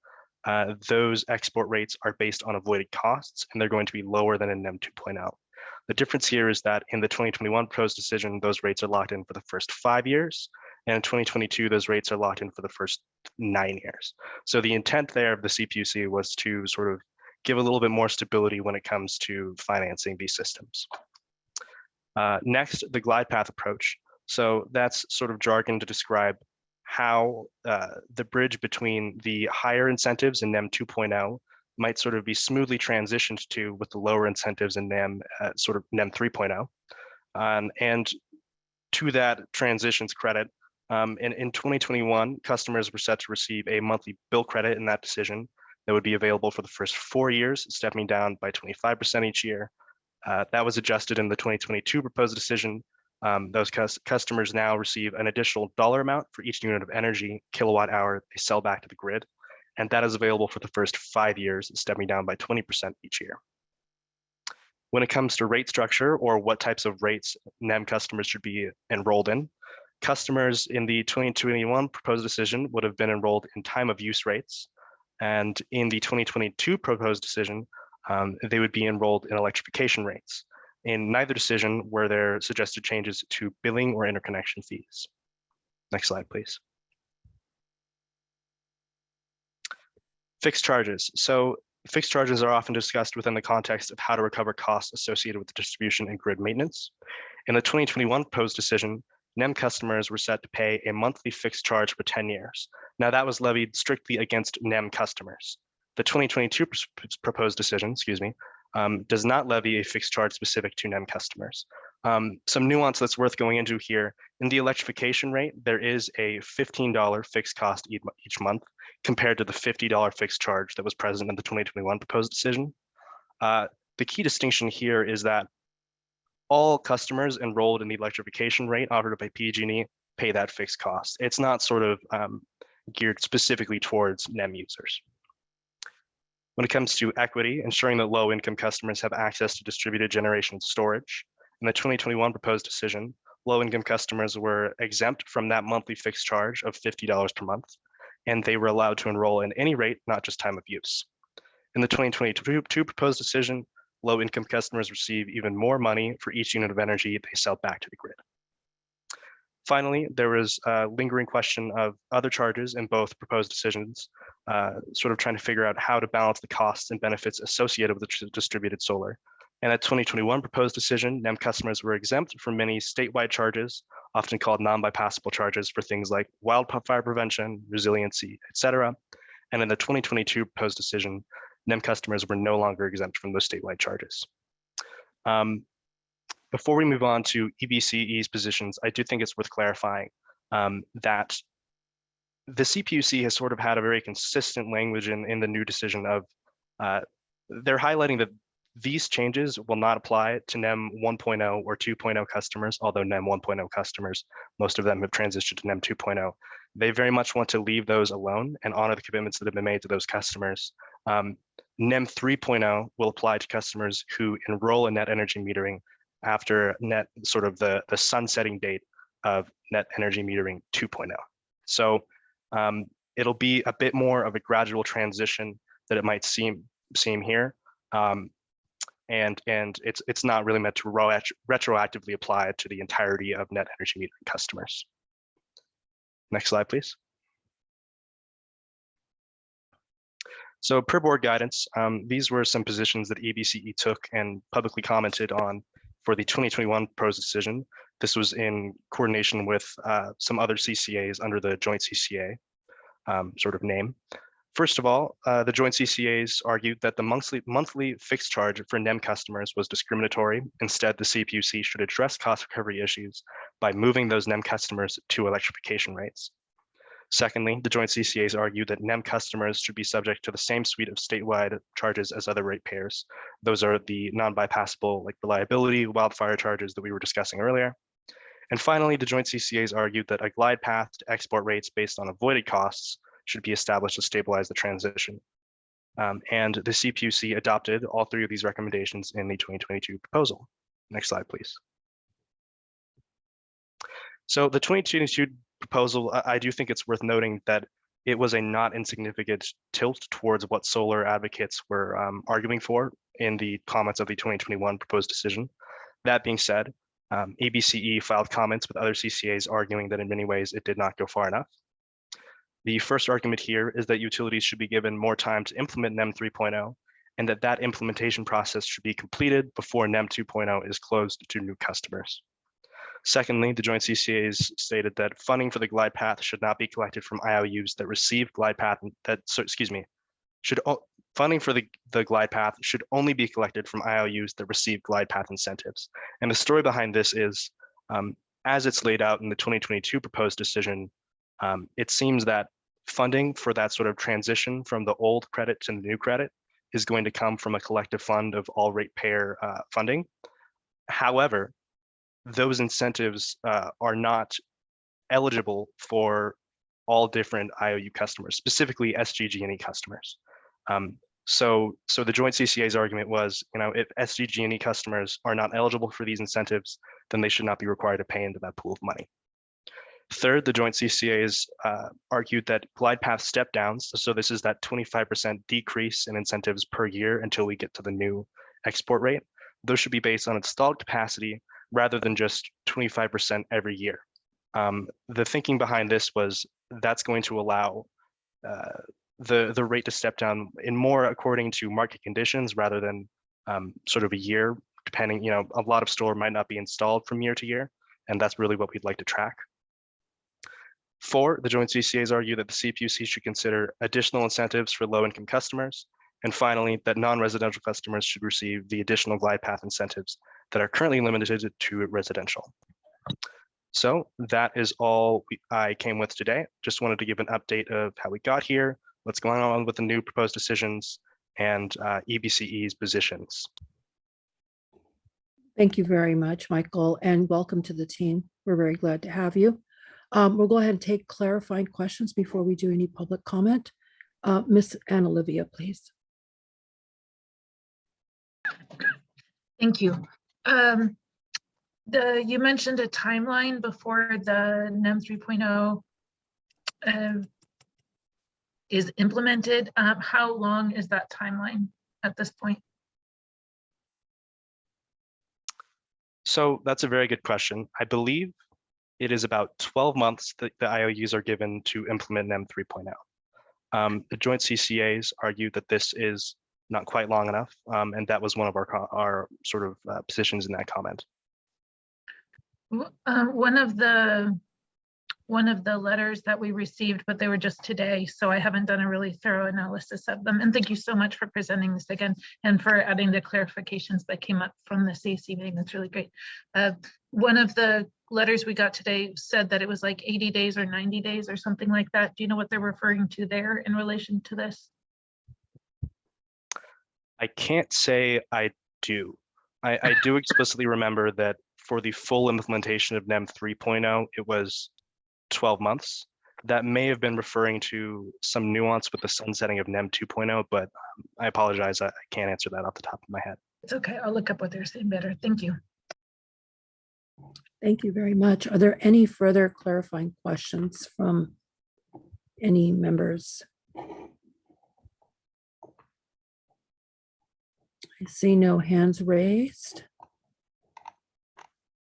those export rates are based on avoided costs, and they're going to be lower than in NEM 2.0. The difference here is that in the 2021 proposed decision, those rates are locked in for the first 5 years, and in 2022, those rates are locked in for the first 9 years. So the intent there of the CPUC was to sort of give a little bit more stability when it comes to financing these systems. Next, the glide path approach. So that's sort of jargon to describe how the bridge between the higher incentives in NEM 2.0 might sort of be smoothly transitioned to with the lower incentives in NEM, sort of NEM 3.0. And to that transitions credit, in 2021, customers were set to receive a monthly bill credit in that decision that would be available for the first 4 years, stepping down by 25% each year. That was adjusted in the 2022 proposed decision. Those customers now receive an additional dollar amount for each unit of energy kilowatt hour they sell back to the grid. And that is available for the first 5 years, stepping down by 20% each year. When it comes to rate structure or what types of rates NEM customers should be enrolled in, customers in the 2021 proposed decision would have been enrolled in time of use rates. And in the 2022 proposed decision, they would be enrolled in electrification rates. In neither decision were there suggested changes to billing or interconnection fees. Next slide, please. Fixed charges. So fixed charges are often discussed within the context of how to recover costs associated with the distribution and grid maintenance. In the 2021 proposed decision, NEM customers were set to pay a monthly fixed charge for 10 years. Now that was levied strictly against NEM customers. The 2022 proposed decision, does not levy a fixed charge specific to NEM customers. Some nuance that's worth going into here, in the electrification rate, there is a $15 fixed cost each month compared to the $50 fixed charge that was present in the 2021 proposed decision. The key distinction here is that all customers enrolled in the electrification rate offered by PG&E pay that fixed cost. It's not sort of geared specifically towards NEM users. When it comes to equity, ensuring that low-income customers have access to distributed generation and storage, in the 2021 proposed decision, low-income customers were exempt from that monthly fixed charge of $50 per month, and they were allowed to enroll in any rate, not just time of use. In the 2022 proposed decision, low-income customers receive even more money for each unit of energy they sell back to the grid. Finally, there was a lingering question of other charges in both proposed decisions, sort of trying to figure out how to balance the costs and benefits associated with the distributed solar. And at 2021 proposed decision, NEM customers were exempt from many statewide charges, often called non-bypassable charges for things like wildfire prevention, resiliency, et cetera. And in the 2022 proposed decision, NEM customers were no longer exempt from those statewide charges. Before we move on to EBCE's positions, I do think it's worth clarifying that the CPUC has sort of had a very consistent language in the new decision of, they're highlighting that these changes will not apply to NEM 1.0 or 2.0 customers, although NEM 1.0 customers, most of them have transitioned to NEM 2.0. They very much want to leave those alone and honor the commitments that have been made to those customers. NEM 3.0 will apply to customers who enroll in net energy metering after sort of the sunsetting date of net energy metering 2.0. So it'll be a bit more of a gradual transition that it might seem here. And it's not really meant to retroactively apply to the entirety of net energy metering customers. Next slide, please. So per board guidance, these were some positions that EBCE took and publicly commented on for the 2021 proposed decision. This was in coordination with some other CCAs under the joint CCA sort of name. First of all, the joint CCAs argued that the monthly fixed charge for NEM customers was discriminatory. Instead, the CPUC should address cost recovery issues by moving those NEM customers to electrification rates. Secondly, the joint CCAs argued that NEM customers should be subject to the same suite of statewide charges as other ratepayers. Those are the non-bypassable, like reliability, wildfire charges that we were discussing earlier. And finally, the joint CCAs argued that a glide path to export rates based on avoided costs should be established to stabilize the transition. And the CPUC adopted all three of these recommendations in the 2022 proposal. Next slide, please. So the 2022 proposal, I do think it's worth noting that it was a not insignificant tilt towards what solar advocates were arguing for in the comments of the 2021 proposed decision. That being said, ABCE filed comments with other CCAs arguing that in many ways it did not go far enough. The first argument here is that utilities should be given more time to implement NEM 3.0 and that implementation process should be completed before NEM 2.0 is closed to new customers. Secondly, the joint CCAs stated that funding for the glide path should not be collected from IOUs that receive glide path funding for the glide path should only be collected from IOUs that receive glide path incentives. And the story behind this is, as it's laid out in the 2022 proposed decision, it seems that funding for that sort of transition from the old credit to the new credit is going to come from a collective fund of all ratepayer funding. However, those incentives are not eligible for all different IOU customers, specifically SDG&E customers. So the joint CCA's argument was, if SDG&E customers are not eligible for these incentives, then they should not be required to pay into that pool of money. Third, the joint CCAs argued that glide path step downs, so this is that 25% decrease in incentives per year until we get to the new export rate, those should be based on installed capacity rather than just 25% every year. The thinking behind this was that's going to allow the rate to step down in more according to market conditions rather than sort of a year, depending, a lot of solar might not be installed from year to year, and that's really what we'd like to track. Four, the joint CCAs argue that the CPUC should consider additional incentives for low-income customers. And finally, that non-residential customers should receive the additional glide path incentives that are currently limited to residential. So that is all I came with today. Just wanted to give an update of how we got here, what's going on with the new proposed decisions, and EBCE's positions. Thank you very much, Michael, and welcome to the team. We're very glad to have you. We'll go ahead and take clarifying questions before we do any public comment. Miss Anna Olivia, please. Thank you. You mentioned a timeline before the NEM 3.0 is implemented. How long is that timeline at this point? So that's a very good question. I believe it is about 12 months that the IOUs are given to implement NEM 3.0. The joint CCAs argue that this is not quite long enough, and that was one of our sort of positions in that comment. One of the letters that we received, but they were just today, so I haven't done a really thorough analysis of them. And thank you so much for presenting this again and for adding the clarifications that came up from the CAC meeting. That's really great. One of the letters we got today said that it was like 80 days or 90 days or something like that. Do you know what they're referring to there in relation to this? I can't say I do. I do explicitly remember that for the full implementation of NEM 3.0, it was 12 months. That may have been referring to some nuance with the sunsetting of NEM 2.0, but I apologize, I can't answer that off the top of my head. It's okay, I'll look up what they're saying better. Thank you. Thank you very much. Are there any further clarifying questions from any members? I see no hands raised.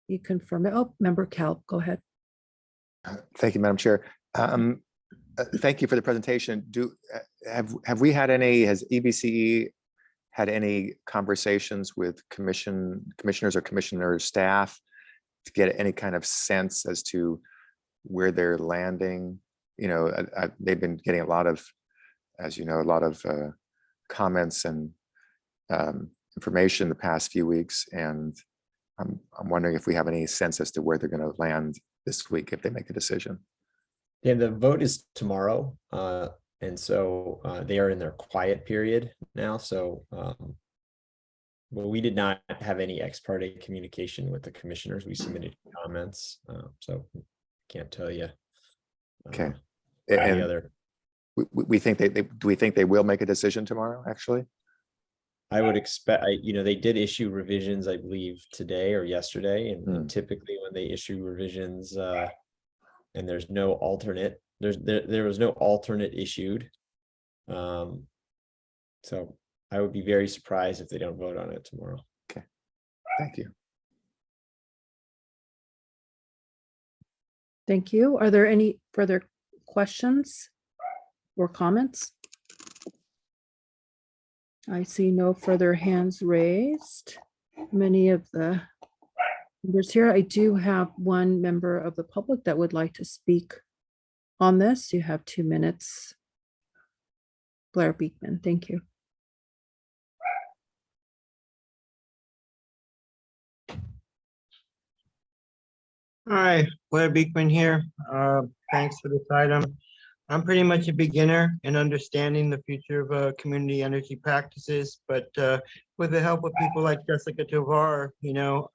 You confirm it. Oh, Member Kalb, go ahead. Thank you, Madam Chair. Thank you for the presentation. Have we had any, has EBCE had any conversations with commissioners or commissioner staff to get any kind of sense as to where they're landing? You know, they've been getting a lot of, as you know, a lot of comments and information the past few weeks, and I'm wondering if we have any sense as to where they're going to land this week if they make a decision. Yeah, the vote is tomorrow, and so they are in their quiet period now. So, well, we did not have any ex parte communication with the commissioners. We submitted comments, so can't tell you. Okay. Any other? We think do we think they will make a decision tomorrow? Actually, I would expect. You know, they did issue revisions, I believe, today or yesterday, and typically when they issue revisions, and there's no alternate, there was no alternate issued. So I would be very surprised if they don't vote on it tomorrow. Okay, thank you. Thank you. Are there any further questions or comments? I see no further hands raised. Many of the members here, I do have one member of the public that would like to speak on this. You have 2 minutes. Blair Beekman, thank you. Hi, Blair Beekman here. Thanks for this item. I'm pretty much a beginner in understanding the future of community energy practices, but with the help of people like Jessica Tovar, you know,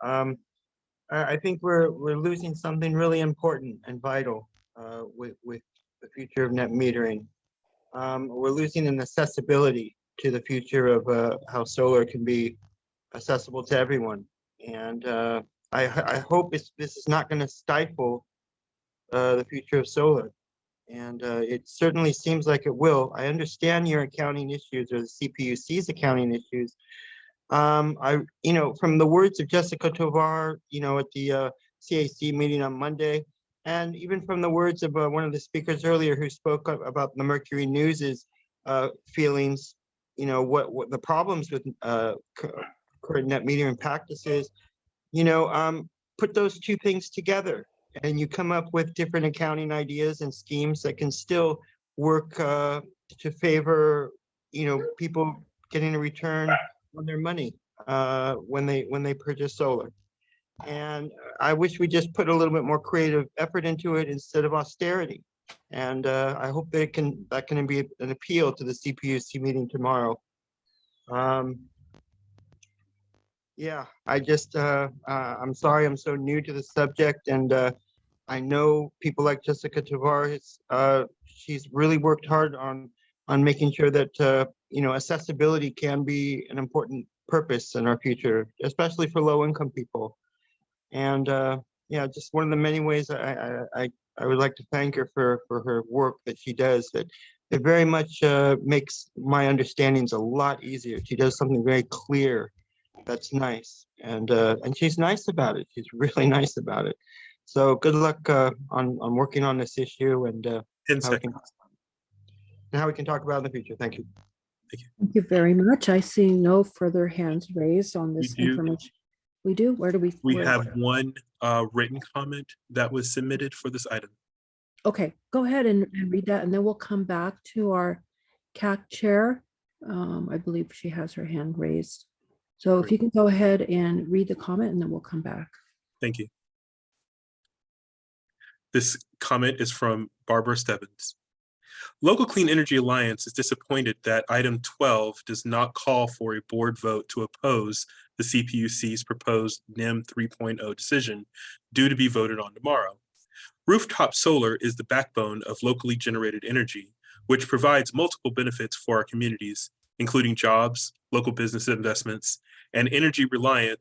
I think we're losing something really important and vital with the future of net metering. We're losing an accessibility to the future of how solar can be accessible to everyone. And I hope this is not going to stifle the future of solar. And it certainly seems like it will. I understand your accounting issues or the CPUC's accounting issues. You know, from the words of Jessica Tovar, you know, at the CAC meeting on Monday, and even from the words of one of the speakers earlier who spoke about the Mercury News's feelings, you know, what the problems with current net metering practices, you know, put those two things together and you come up with different accounting ideas and schemes that can still work to favor, you know, people getting a return on their money when they purchase solar. And I wish we just put a little bit more creative effort into it instead of austerity. And I hope that can be an appeal to the CPUC meeting tomorrow. Yeah, I just I'm sorry I'm so new to the subject, and I know people like Jessica Tovar. She's really worked hard on making sure that you know, accessibility can be an important purpose in our future, especially for low-income people. And yeah, just one of the many ways I would like to thank her for her work that she does. That it very much makes my understandings a lot easier. She does something very clear. That's nice, and she's nice about it. She's really nice about it. So good luck on working on this issue and how we can talk about it in the future. Thank you. Thank you very much. I see no further hands raised on this information. We do? Where do we? We have one written comment that was submitted for this item. Okay, go ahead and read that, and then we'll come back to our CAC chair. I believe she has her hand raised. So if you can go ahead and read the comment, and then we'll come back. Thank you. This comment is from Barbara Stebbins. Local Clean Energy Alliance is disappointed that item 12 does not call for a board vote to oppose the CPUC's proposed NEM 3.0 decision due to be voted on tomorrow. Rooftop solar is the backbone of locally generated energy, which provides multiple benefits for our communities, including jobs, local business investments, and energy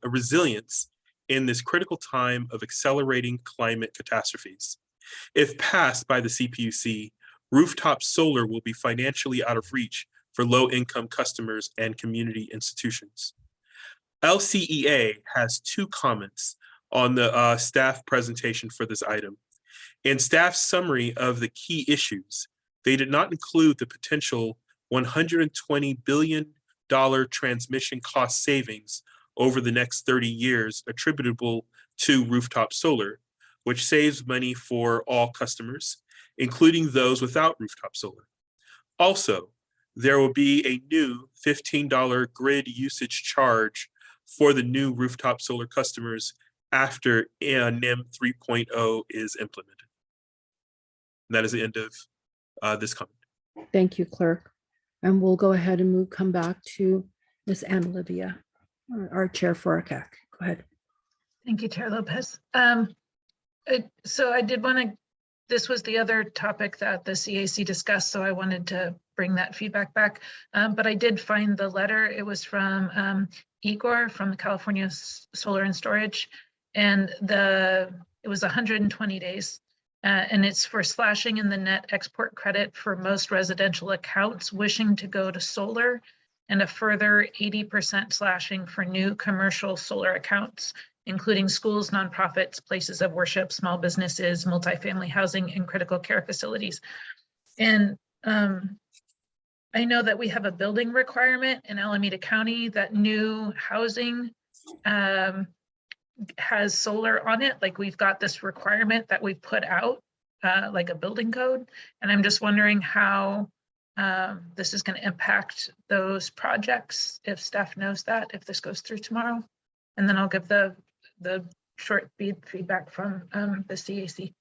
resilience in this critical time of accelerating climate catastrophes. If passed by the CPUC, rooftop solar will be financially out of reach for low-income customers and community institutions. LCEA has 2 comments on the staff presentation for this item. In staff's summary of the key issues, they did not include the potential $120 billion transmission cost savings over the next 30 years attributable to rooftop solar, which saves money for all customers, including those without rooftop solar. Also, there will be a new $15 grid usage charge for the new rooftop solar customers after NEM 3.0 is implemented. And that is the end of this comment. Thank you, Clerk. And we'll go ahead and come back to Ms. Anna Olivia, our chair for our CAC. Go ahead. Thank you, Chair Lopez. So I did want to, this was the other topic that the CAC discussed, so I wanted to bring that feedback back. But I did find the letter. It was from Igor from the California Solar and Storage, and it was 120 days. And it's for slashing in the net export credit for most residential accounts wishing to go to solar, and a further 80% slashing for new commercial solar accounts, including schools, nonprofits, places of worship, small businesses, multifamily housing, and critical care facilities. And I know that we have a building requirement in Alameda County that new housing has solar on it. Like, we've got this requirement that we put out, like a building code. And I'm just wondering how this is going to impact those projects, if staff knows that, if this goes through tomorrow. And then I'll give the short feedback from the CAC.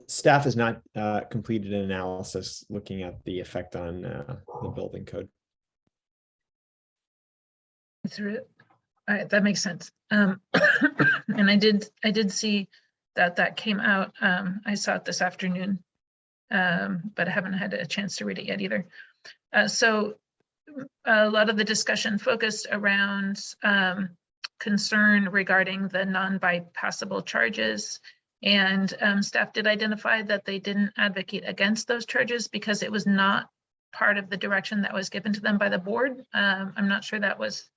Staff has not completed an analysis looking at the effect on the building code. Through it. All right, that makes sense. And I did see that came out. I saw it this afternoon, but I haven't had a chance to read it yet either. So a lot of the discussion focused around concern regarding the non-bypassable charges, and staff did identify that they didn't advocate against those charges because it was not part of the direction that was given to them by the board. I'm not sure that was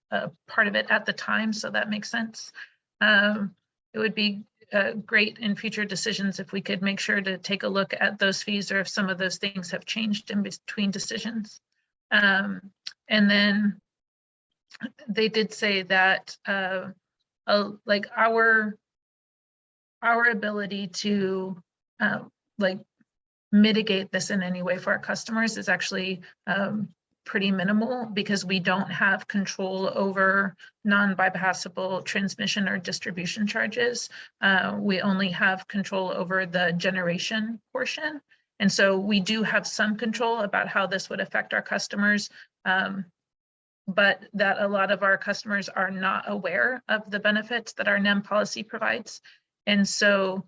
part of it at the time, so that makes sense. It would be great in future decisions if we could make sure to take a look at those fees, or if some of those things have changed in between decisions. And then they did say that like our ability to like mitigate this in any way for our customers is actually pretty minimal, because we don't have control over non-bypassable transmission or distribution charges. We only have control over the generation portion. And so we do have some control about how this would affect our customers, but that a lot of our customers are not aware of the benefits that our NEM policy provides. And so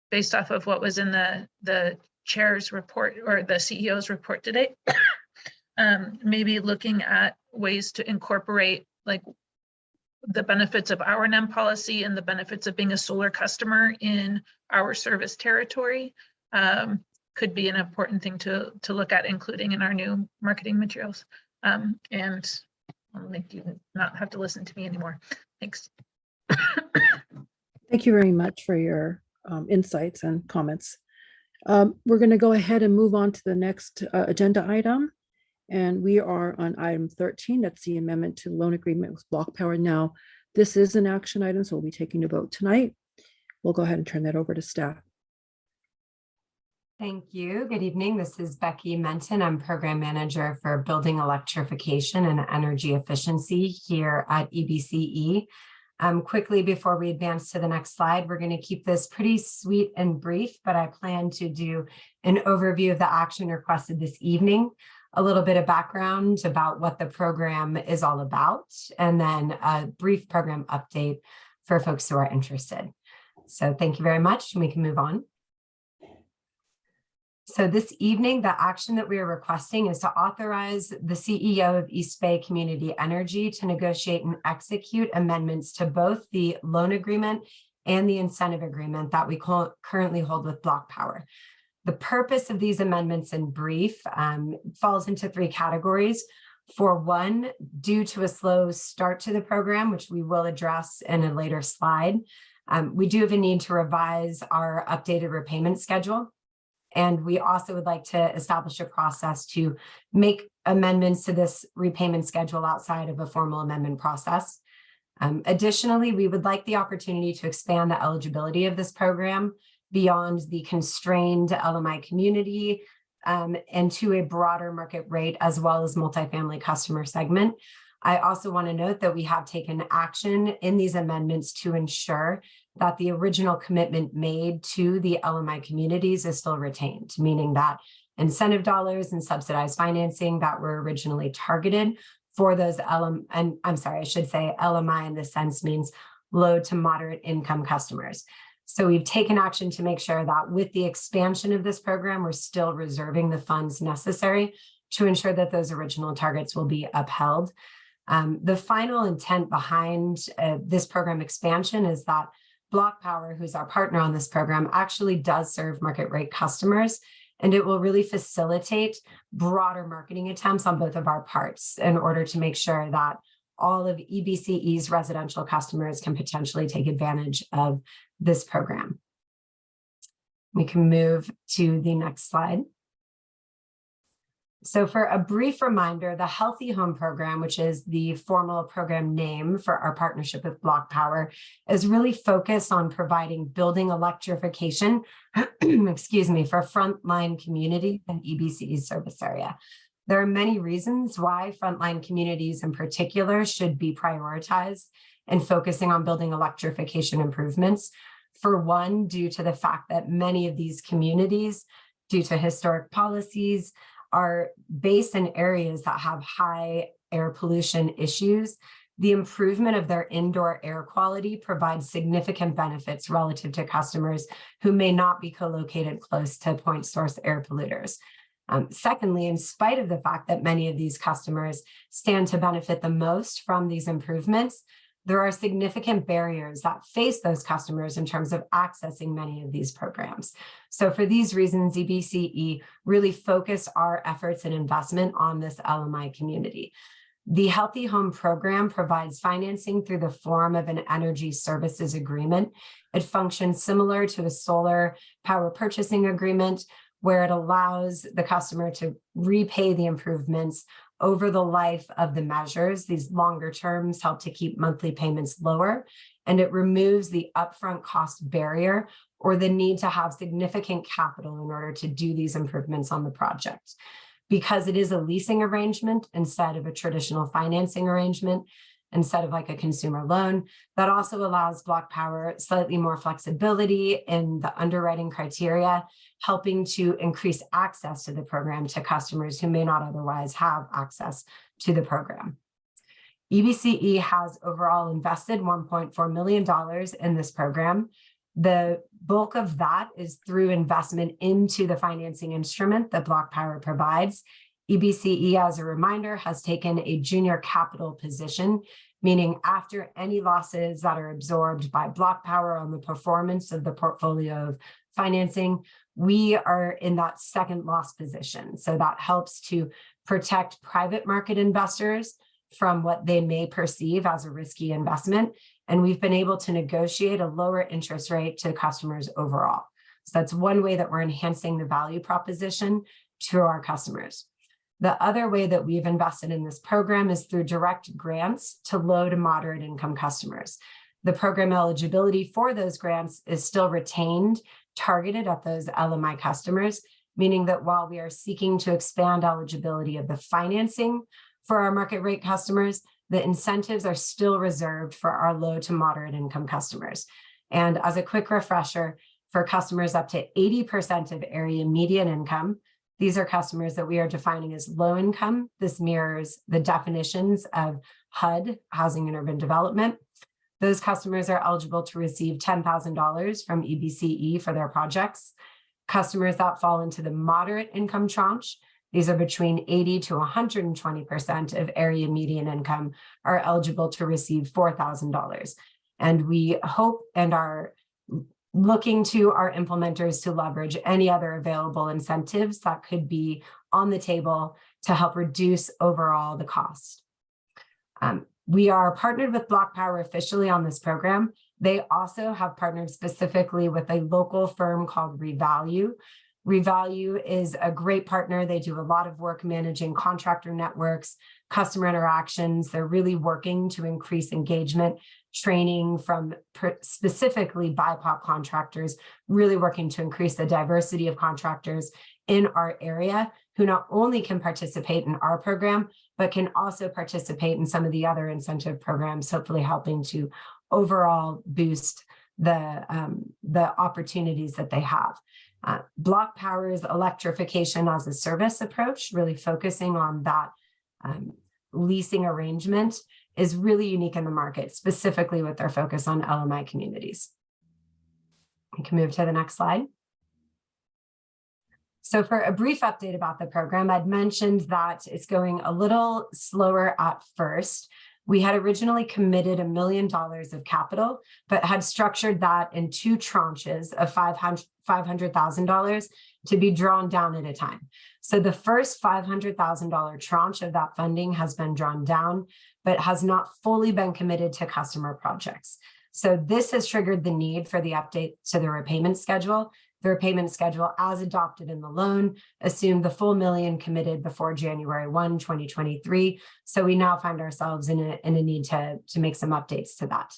based off of what was in the chair's report, or the CEO's report today, maybe looking at ways to incorporate like the benefits of our NEM policy and the benefits of being a solar customer in our service territory could be an important thing to look at, including in our new marketing materials. And I'll make you not have to listen to me anymore. Thanks. Thank you very much for your insights and comments. We're going to go ahead and move on to the next agenda item. And we are on item 13. That's the amendment to loan agreement with Block Power. Now, this is an action item, so we'll be taking a vote tonight. We'll go ahead and turn that over to staff. Thank you. Good evening. This is Becky Menton. I'm Program Manager for Building Electrification and Energy Efficiency here at EBCE. Quickly, before we advance to the next slide, we're going to keep this pretty sweet and brief, but I plan to do an overview of the action requested this evening, a little bit of background about what the program is all about, and then a brief program update for folks who are interested. So thank you very much, and we can move on. So this evening, the action that we are requesting is to authorize the CEO of East Bay Community Energy to negotiate and execute amendments to both the loan agreement and the incentive agreement that we currently hold with Block Power. The purpose of these amendments, in brief, falls into three categories. For one, due to a slow start to the program, which we will address in a later slide, we do have a need to revise our updated repayment schedule. And we also would like to establish a process to make amendments to this repayment schedule outside of a formal amendment process. Additionally, we would like the opportunity to expand the eligibility of this program beyond the constrained LMI community and to a broader market rate as well as multifamily customer segment. I also want to note that we have taken action in these amendments to ensure that the original commitment made to the LMI communities is still retained, meaning that incentive dollars and subsidized financing that were originally targeted for those LMI in this sense means low to moderate income customers. So we've taken action to make sure that with the expansion of this program, we're still reserving the funds necessary to ensure that those original targets will be upheld. The final intent behind this program expansion is that Block Power, who's our partner on this program, actually does serve market rate customers, and it will really facilitate broader marketing attempts on both of our parts in order to make sure that all of EBCE's residential customers can potentially take advantage of this program. We can move to the next slide. So for a brief reminder, the Healthy Home Program, which is the formal program name for our partnership with Block Power, is really focused on providing building electrification, excuse me, for frontline communities in EBCE's service area. There are many reasons why frontline communities in particular should be prioritized in focusing on building electrification improvements. For one, due to the fact that many of these communities, due to historic policies, are based in areas that have high air pollution issues. The improvement of their indoor air quality provides significant benefits relative to customers who may not be co-located close to point source air polluters. Secondly, in spite of the fact that many of these customers stand to benefit the most from these improvements, there are significant barriers that face those customers in terms of accessing many of these programs. So for these reasons, EBCE really focused our efforts and investment on this LMI community. The Healthy Home Program provides financing through the form of an energy services agreement. It functions similar to a solar power purchasing agreement, where it allows the customer to repay the improvements over the life of the measures. These longer terms help to keep monthly payments lower, and it removes the upfront cost barrier or the need to have significant capital in order to do these improvements on the project. Because it is a leasing arrangement instead of a traditional financing arrangement, instead of like a consumer loan, that also allows Block Power slightly more flexibility in the underwriting criteria, helping to increase access to the program to customers who may not otherwise have access to the program. EBCE has overall invested $1.4 million in this program. The bulk of that is through investment into the financing instrument that Block Power provides. EBCE, as a reminder, has taken a junior capital position, meaning after any losses that are absorbed by Block Power on the performance of the portfolio of financing, we are in that second loss position. So that helps to protect private market investors from what they may perceive as a risky investment. And we've been able to negotiate a lower interest rate to customers overall. So that's one way that we're enhancing the value proposition to our customers. The other way that we've invested in this program is through direct grants to low to moderate income customers. The program eligibility for those grants is still retained, targeted at those LMI customers, meaning that while we are seeking to expand eligibility of the financing for our market rate customers, the incentives are still reserved for our low to moderate income customers. And as a quick refresher, for customers up to 80% of area median income, these are customers that we are defining as low income. This mirrors the definitions of HUD, Housing and Urban Development. Those customers are eligible to receive $10,000 from EBCE for their projects. Customers that fall into the moderate income tranche, these are between 80 to 120% of area median income, are eligible to receive $4,000. And we hope and are looking to our implementers to leverage any other available incentives that could be on the table to help reduce overall the cost. We are partnered with Block Power officially on this program. They also have partnered specifically with a local firm called Revalue. Revalue is a great partner. They do a lot of work managing contractor networks, customer interactions. They're really working to increase engagement, training from specifically BIPOC contractors, really working to increase the diversity of contractors in our area who not only can participate in our program, but can also participate in some of the other incentive programs, hopefully helping to overall boost the opportunities that they have. Block Power's electrification as a service approach, really focusing on that leasing arrangement, is really unique in the market, specifically with their focus on LMI communities. We can move to the next slide. So for a brief update about the program, I'd mentioned that it's going a little slower at first. We had originally committed $1 million of capital, but had structured that in 2 tranches of $500,000 to be drawn down at a time. So the first $500,000 tranche of that funding has been drawn down, but has not fully been committed to customer projects. So this has triggered the need for the update to the repayment schedule. The repayment schedule, as adopted in the loan, assumed the full $1 million committed before January 1, 2023. So we now find ourselves in a need to make some updates to that.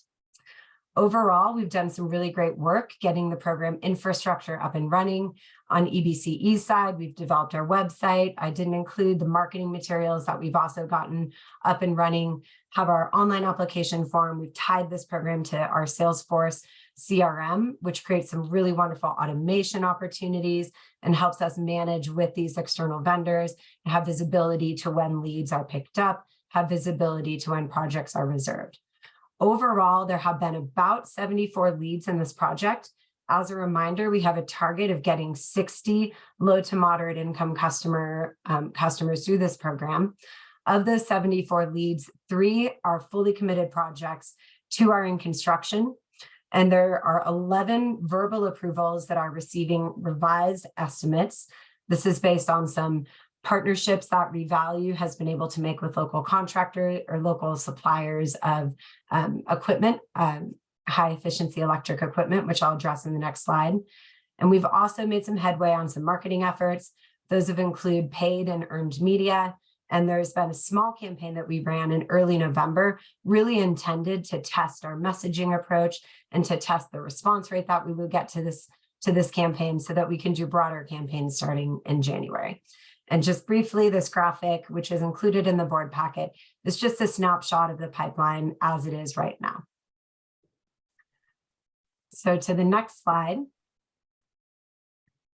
Overall, we've done some really great work getting the program infrastructure up and running. On EBCE's side, we've developed our website. I didn't include the marketing materials that we've also gotten up and running, have our online application form. We've tied this program to our Salesforce CRM, which creates some really wonderful automation opportunities and helps us manage with these external vendors and have visibility to when leads are picked up, have visibility to when projects are reserved. Overall, there have been about 74 leads in this project. As a reminder, we have a target of getting 60 low to moderate income customers through this program. Of those 74 leads, 3 are fully committed projects, 2 are in construction, and there are 11 verbal approvals that are receiving revised estimates. This is based on some partnerships that Revalue has been able to make with local contractors or local suppliers of equipment, high efficiency electric equipment, which I'll address in the next slide. And we've also made some headway on some marketing efforts. Those have included paid and earned media. And there's been a small campaign that we ran in early November, really intended to test our messaging approach and to test the response rate that we would get to this campaign so that we can do broader campaigns starting in January. And just briefly, this graphic, which is included in the board packet, is just a snapshot of the pipeline as it is right now. So to the next slide.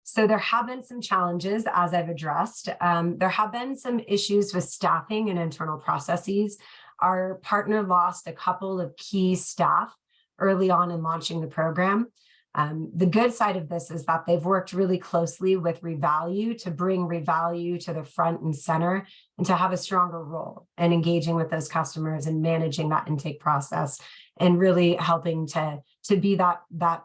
So there have been some challenges, as I've addressed. There have been some issues with staffing and internal processes. Our partner lost a couple of key staff early on in launching the program. The good side of this is that they've worked really closely with Revalue to bring Revalue to the front and center and to have a stronger role in engaging with those customers and managing that intake process and really helping to be that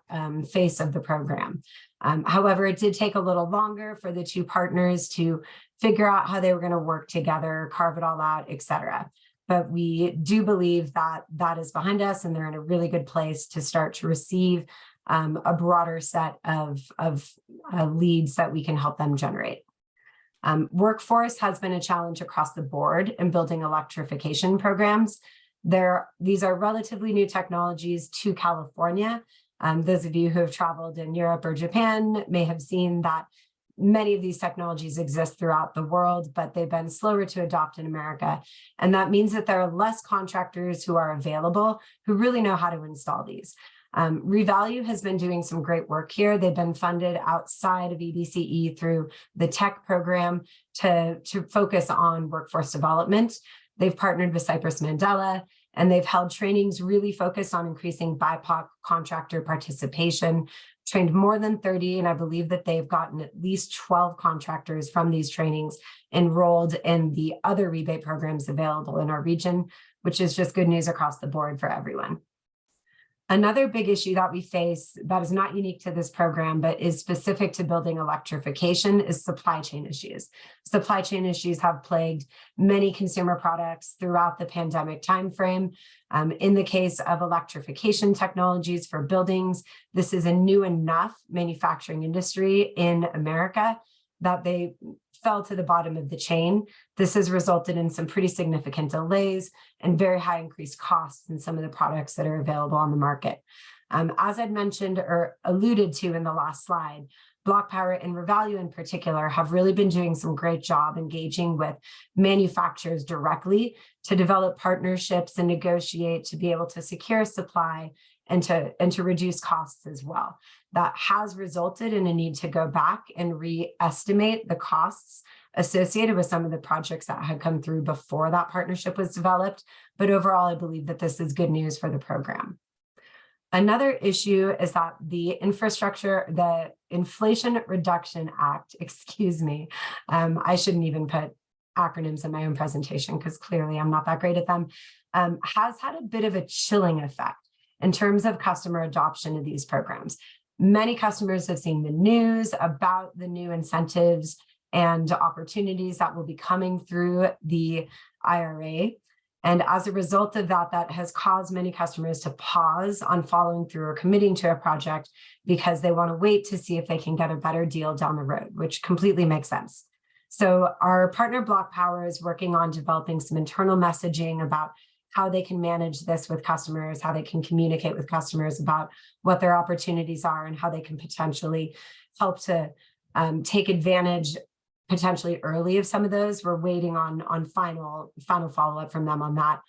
face of the program. However, it did take a little longer for the 2 partners to figure out how they were going to work together, carve it all out, et cetera. But we do believe that that is behind us and they're in a really good place to start to receive a broader set of leads that we can help them generate. Workforce has been a challenge across the board in building electrification programs. These are relatively new technologies to California. Those of you who have traveled in Europe or Japan may have seen that many of these technologies exist throughout the world, but they've been slower to adopt in America. And that means that there are less contractors who are available who really know how to install these. Revalue has been doing some great work here. They've been funded outside of EBCE through the tech program to focus on workforce development. They've partnered with Cypress Mandela, and they've held trainings really focused on increasing BIPOC contractor participation, trained more than 30, and I believe that they've gotten at least 12 contractors from these trainings enrolled in the other rebate programs available in our region, which is just good news across the board for everyone. Another big issue that we face that is not unique to this program, but is specific to building electrification is supply chain issues. Supply chain issues have plagued many consumer products throughout the pandemic timeframe. In the case of electrification technologies for buildings, this is a new enough manufacturing industry in America that they fell to the bottom of the chain. This has resulted in some pretty significant delays and very high increased costs in some of the products that are available on the market. As I'd mentioned or alluded to in the last slide, Block Power and Revalue in particular have really been doing some great job engaging with manufacturers directly to develop partnerships and negotiate to be able to secure supply and to reduce costs as well. That has resulted in a need to go back and re-estimate the costs associated with some of the projects that had come through before that partnership was developed. But overall, I believe that this is good news for the program. Another issue is that the Inflation Reduction Act, excuse me, I shouldn't even put acronyms in my own presentation because clearly I'm not that great at them, has had a bit of a chilling effect in terms of customer adoption of these programs. Many customers have seen the news about the new incentives and opportunities that will be coming through the IRA. And as a result of that, that has caused many customers to pause on following through or committing to a project because they want to wait to see if they can get a better deal down the road, which completely makes sense. So our partner Block Power is working on developing some internal messaging about how they can manage this with customers, how they can communicate with customers about what their opportunities are and how they can potentially help to take advantage potentially early of some of those. We're waiting on final follow-up from them on that.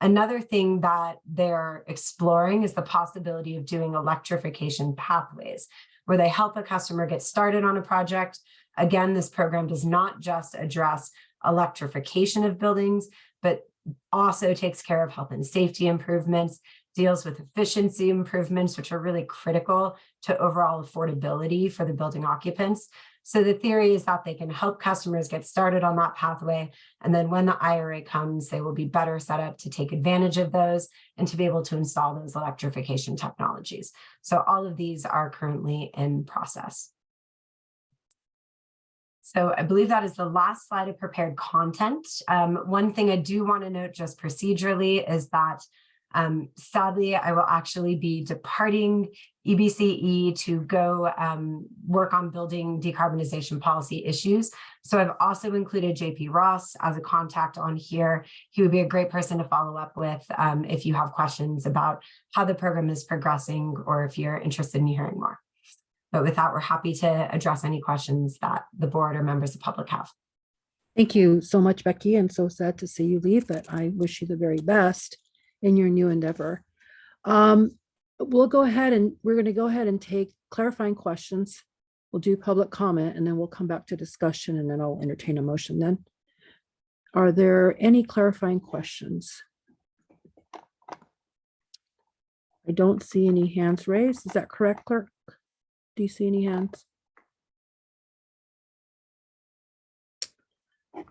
Another thing that they're exploring is the possibility of doing electrification pathways, where they help a customer get started on a project. Again, this program does not just address electrification of buildings, but also takes care of health and safety improvements, deals with efficiency improvements, which are really critical to overall affordability for the building occupants. So the theory is that they can help customers get started on that pathway. And then when the IRA comes, they will be better set up to take advantage of those and to be able to install those electrification technologies. So all of these are currently in process. So I believe that is the last slide of prepared content. One thing I do want to note just procedurally is that sadly, I will actually be departing EBCE to go work on building decarbonization policy issues. So I've also included JP Ross as a contact on here. He would be a great person to follow up with if you have questions about how the program is progressing or if you're interested in hearing more. But with that, we're happy to address any questions that the board or members of the public have. Thank you so much, Becky, and so sad to see you leave, but I wish you the very best in your new endeavor. We'll go ahead and we're going to go ahead and take clarifying questions. We'll do public comment and then we'll come back to discussion and then I'll entertain a motion then. Are there any clarifying questions? I don't see any hands raised. Is that correct, clerk? Do you see any hands?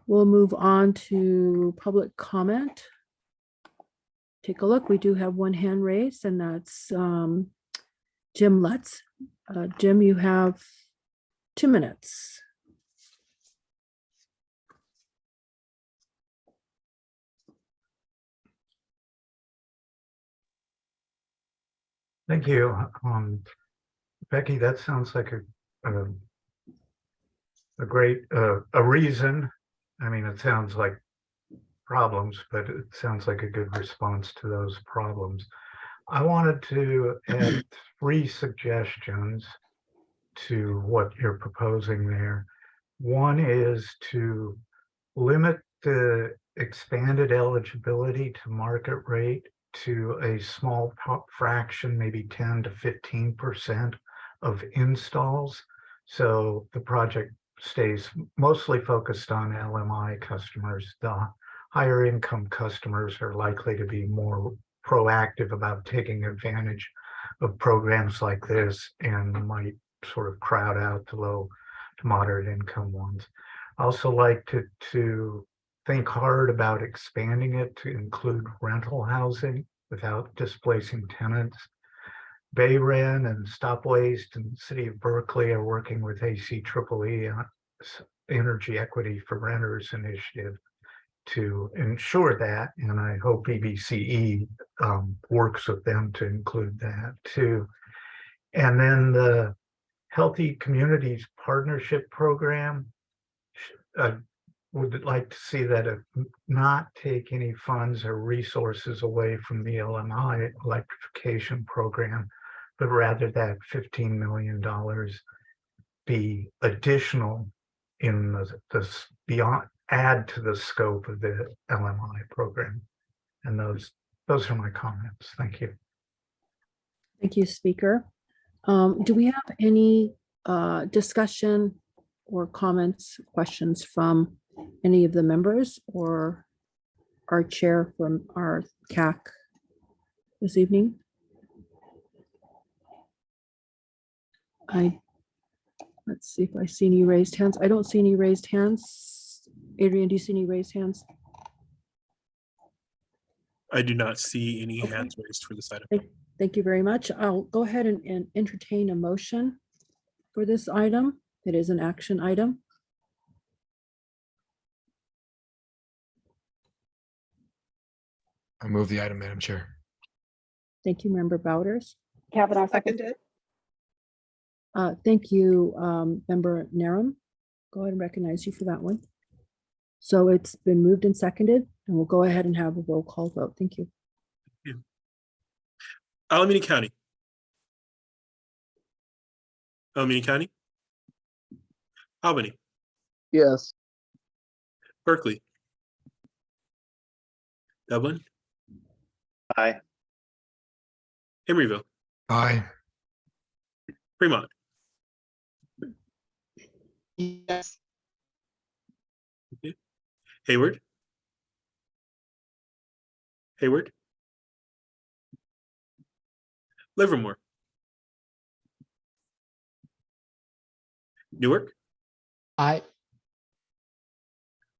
We'll move on to public comment. Take a look. We do have one hand raised, and that's Jim Lutz. Jim, you have 2 minutes. Thank you. Becky, that sounds like a great reason. I mean, it sounds like problems, but it sounds like a good response to those problems. I wanted to add 3 suggestions to what you're proposing there. One is to limit the expanded eligibility to market rate to a small fraction, maybe 10 to 15% of installs. So the project stays mostly focused on LMI customers. The higher income customers are likely to be more proactive about taking advantage of programs like this and might sort of crowd out the low to moderate income ones. I also like to think hard about expanding it to include rental housing without displacing tenants. Bayren and Stop Waste and the City of Berkeley are working with ACEEE on Energy Equity for Renters initiative to ensure that, and I hope EBCE works with them to include that too. And then the Healthy Communities Partnership Program, would like to see that it not take any funds or resources away from the LMI electrification program, but rather that $15 million be additional in the beyond, add to the scope of the LMI program. And those are my comments. Thank you. Thank you, Speaker. Do we have any discussion or comments, questions from any of the members or our chair from our CAC this evening? Let's see if I see any raised hands. I don't see any raised hands. Adrian, do you see any raised hands? I do not see any Okay. hands raised for this item. Thank you very much. I'll go ahead and entertain a motion for this item. It is an action item. I move the item, Madam Chair. Thank you, Member Bowders. Kavanaugh seconded. Thank you, Member Narum. Go ahead and recognize you for that one. So it's been moved and seconded, and we'll go ahead and have a roll call vote. Thank you. Alameda County. Alameda County. Albany. Yes. Berkeley. Dublin. Aye. Emeryville. Aye. Fremont. Yes. Okay. Hayward. Hayward. Livermore. Newark. Aye.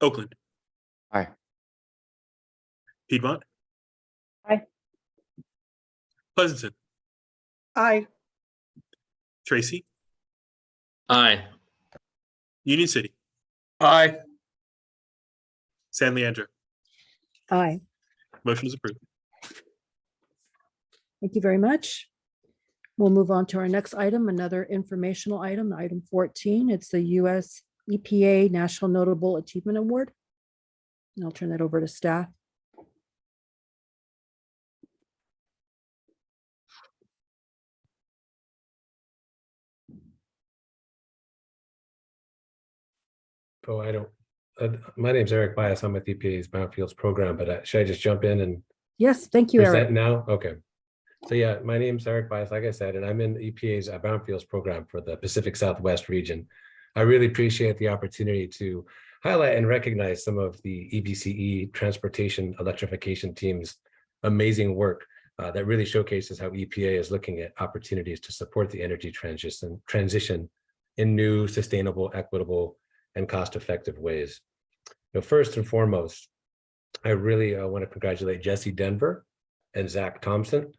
Oakland. Aye. Piedmont. Aye. Pleasanton. Aye. Tracy. Aye. Union City. Aye. San Leandro. Aye. Motion is approved. Thank you very much. We'll move on to our next item, another informational item, item 14. It's the US EPA National Notable Achievement Award. And I'll turn that over to staff. Oh, I don't, my name's Eric Bias. I'm with EPA's Brownfields program, but should I just jump in and Yes, thank you, present Eric. now? Okay. So yeah, my name's Eric Bias, like I said, and I'm in EPA's Brownfields program for the Pacific Southwest region. I really appreciate the opportunity to highlight and recognize some of the EBCE transportation electrification team's amazing work that really showcases how EPA is looking at opportunities to support the energy transition in new, sustainable, equitable, and cost-effective ways. First and foremost, I really want to congratulate Jesse Denver and Zach Thompson,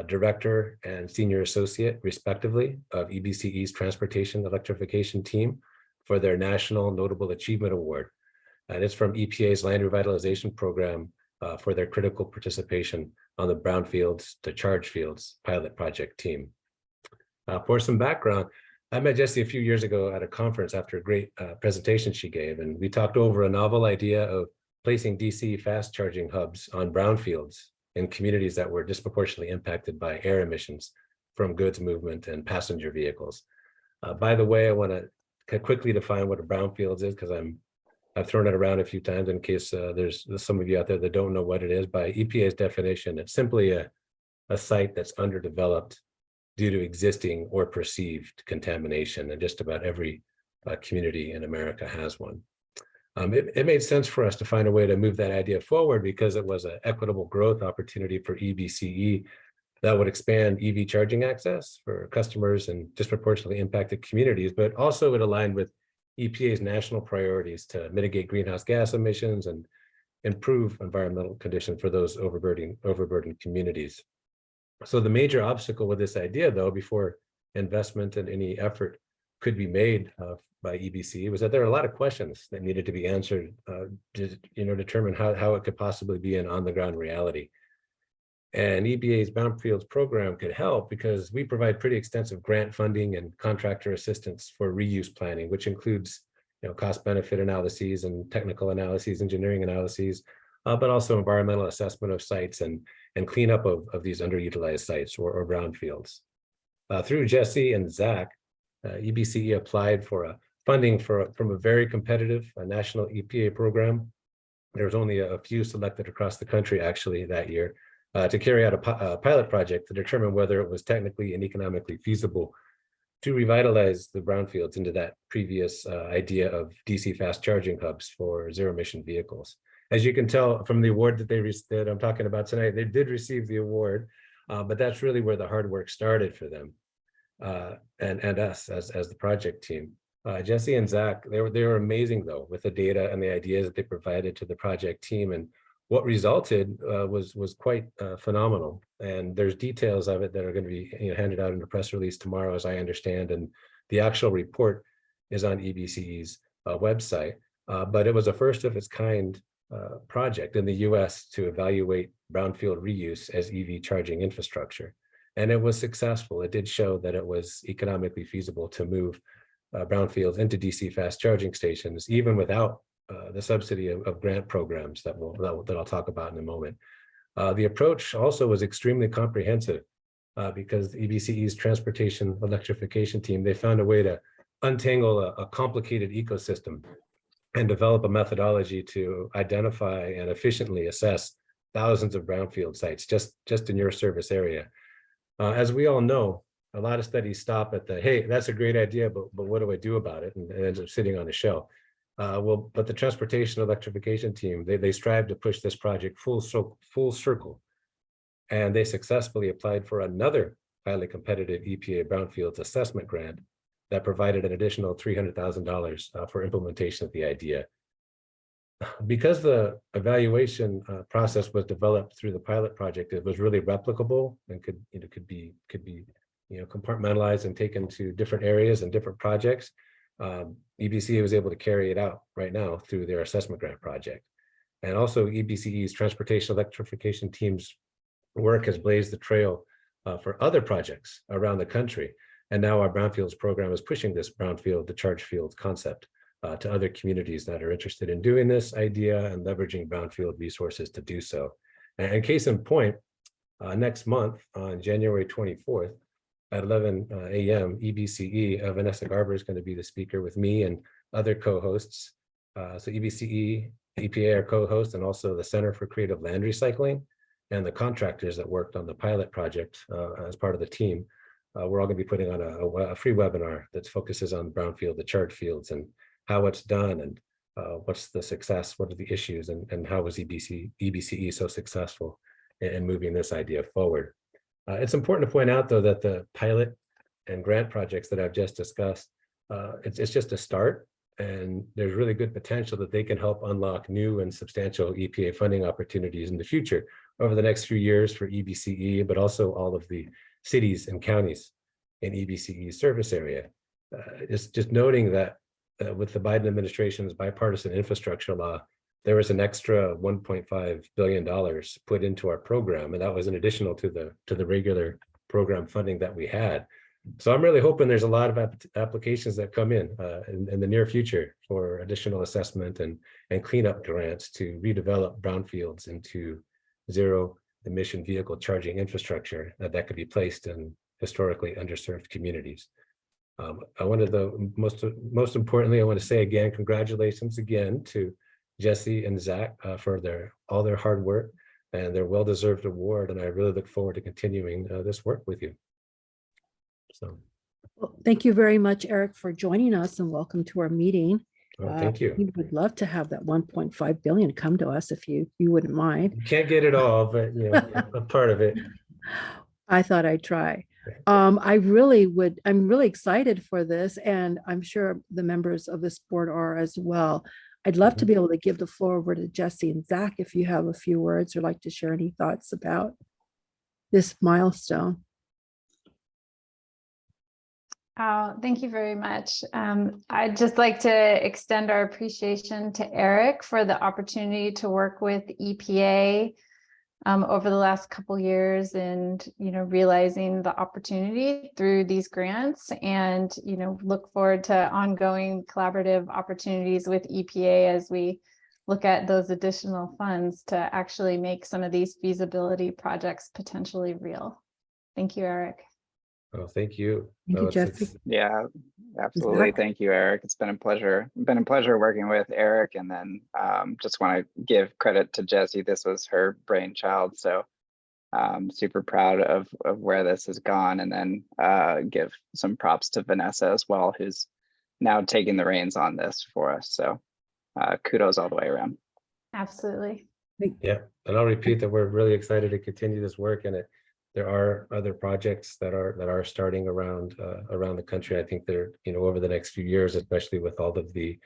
Director and Senior Associate, respectively, of EBCE's Transportation Electrification Team for their National Notable Achievement Award. And it's from EPA's Land Revitalization Program for their critical participation on the Brownfields to Charge Fields pilot project team. For some background, I met Jessie a few years ago at a conference after a great presentation she gave, and we talked over a novel idea of placing DC fast charging hubs on brownfields in communities that were disproportionately impacted by air emissions from goods movement and passenger vehicles. By the way, I want to quickly define what a brownfields is, because I've thrown it around a few times in case there's some of you out there that don't know what it is. By EPA's definition, it's simply a site that's underdeveloped due to existing or perceived contamination, and just about every community in America has one. It made sense for us to find a way to move that idea forward because it was an equitable growth opportunity for EBCE that would expand EV charging access for customers in disproportionately impacted communities, but also it aligned with EPA's national priorities to mitigate greenhouse gas emissions and improve environmental conditions for those overburdened communities. So the major obstacle with this idea, though, before investment and any effort could be made by EBC, was that there are a lot of questions that needed to be answered to determine how it could possibly be an on-the-ground reality. And EBA's Brownfields program could help because we provide pretty extensive grant funding and contractor assistance for reuse planning, which includes cost benefit analyses and technical analyses, engineering analyses, but also environmental assessment of sites and cleanup of these underutilized sites or brownfields. Through Jesse and Zach, EBCE applied for funding from a very competitive national EPA program. There was only a few selected across the country actually that year to carry out a pilot project to determine whether it was technically and economically feasible to revitalize the brownfields into that previous idea of DC fast charging hubs for zero emission vehicles. As you can tell from the award that I'm talking about tonight, they did receive the award, but that's really where the hard work started for them and us as the project team. Jesse and Zach, they were amazing though with the data and the ideas that they provided to the project team, and what resulted was quite phenomenal. And there's details of it that are going to be handed out in a press release tomorrow, as I understand, and the actual report is on EBCE's website. But it was a first of its kind project in the US to evaluate brownfield reuse as EV charging infrastructure. And it was successful. It did show that it was economically feasible to move brownfields into DC fast charging stations, even without the subsidy of grant programs that I'll talk about in a moment. The approach also was extremely comprehensive because EBCE's transportation electrification team, they found a way to untangle a complicated ecosystem and develop a methodology to identify and efficiently assess thousands of brownfield sites just in your service area. As we all know, a lot of studies stop at the, hey, that's a great idea, but what do I do about it? And it ends up sitting on a shelf. But the transportation electrification team, they strive to push this project full circle. And they successfully applied for another highly competitive EPA brownfields assessment grant that provided an additional $300,000 for implementation of the idea. Because the evaluation process was developed through the pilot project, it was really replicable and could be compartmentalized and taken to different areas and different projects. EBCE was able to carry it out right now through their assessment grant project. And also EBCE's transportation electrification team's work has blazed the trail for other projects around the country. And now our Brownfields program is pushing this brownfield to charge field concept to other communities that are interested in doing this idea and leveraging brownfield resources to do so. And case in point, next month on January 24th, at 11 a.m. EBCE, Vanessa Garber is going to be the speaker with me and other co-hosts. So EBCE, EPA are co-hosts, and also the Center for Creative Land Recycling and the contractors that worked on the pilot project as part of the team. We're all going to be putting on a free webinar that focuses on brownfield, the charge fields, and how it's done, and what's the success, what are the issues, and how was EBCE so successful in moving this idea forward. It's important to point out, though, that the pilot and grant projects that I've just discussed, it's just a start, and there's really good potential that they can help unlock new and substantial EPA funding opportunities in the future over the next few years for EBCE, but also all of the cities and counties in EBCE's service area. Just noting that with the Biden administration's bipartisan infrastructure law, there was an extra $1.5 billion put into our program, and that was an additional to the regular program funding that we had. So I'm really hoping there's a lot of applications that come in the near future for additional assessment and cleanup grants to redevelop brownfields into zero emission vehicle charging infrastructure that could be placed in historically underserved communities. I wanted most importantly, I want to say again, congratulations again to Jesse and Zach for all their hard work and their well-deserved award. And I really look forward to continuing this work with you. So. Well, thank you very much, Eric, for joining us, and welcome to our meeting. Oh, thank you. We would love to have that 1.5 billion come to us if you wouldn't mind. You can't get it all, but a part of it. I thought I'd try. I'm really excited for this, and I'm sure the members of this board are as well. I'd love to be able to give the floor over to Jesse and Zach if you have a few words or like to share any thoughts about this milestone. Oh, thank you very much. I'd just like to extend our appreciation to Eric for the opportunity to work with EPA over the last couple years, and realizing the opportunity through these grants, and look forward to ongoing collaborative opportunities with EPA as we look at those additional funds to actually make some of these feasibility projects potentially real. Thank you, Eric. Oh, thank you. Thank you, No, it's- Jesse. Yeah, absolutely. Zach? Thank you, Eric. It's been a pleasure. Been a pleasure working with Eric, and then just want to give credit to Jessie. This was her brainchild, so super proud of where this has gone, and then give some props to Vanessa as well, who's now taking the reins on this for us. So kudos all the way around. Absolutely. Yeah, and I'll repeat that we're really excited to continue this work, and there are other projects that are starting around the country. I think they're over the next few years, especially with all of the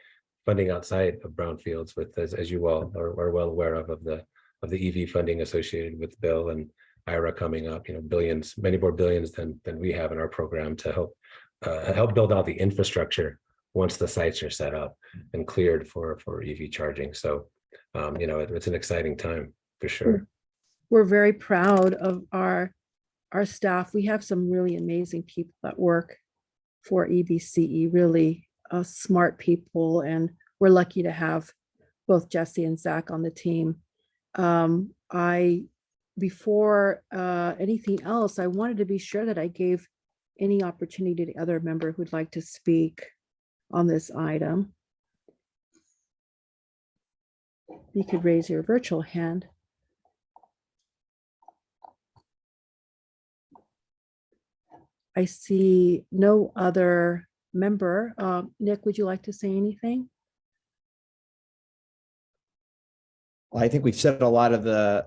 funding outside of brownfields, with as you all are well aware of the EV funding associated with Bill and IRA coming up. Billions, many more billions than we have in our program to help build out the infrastructure once the sites are set up and cleared for EV charging. So it's an exciting time for sure. We're very proud of our staff. We have some really amazing people that work for EBCE, really smart people, and we're lucky to have both Jesse and Zach on the team. Before anything else, I wanted to be sure that I gave any opportunity to the other member who'd like to speak on this item. You could raise your virtual hand. I see no other member. Nick, would you like to say anything? Well, I think we've said a lot of the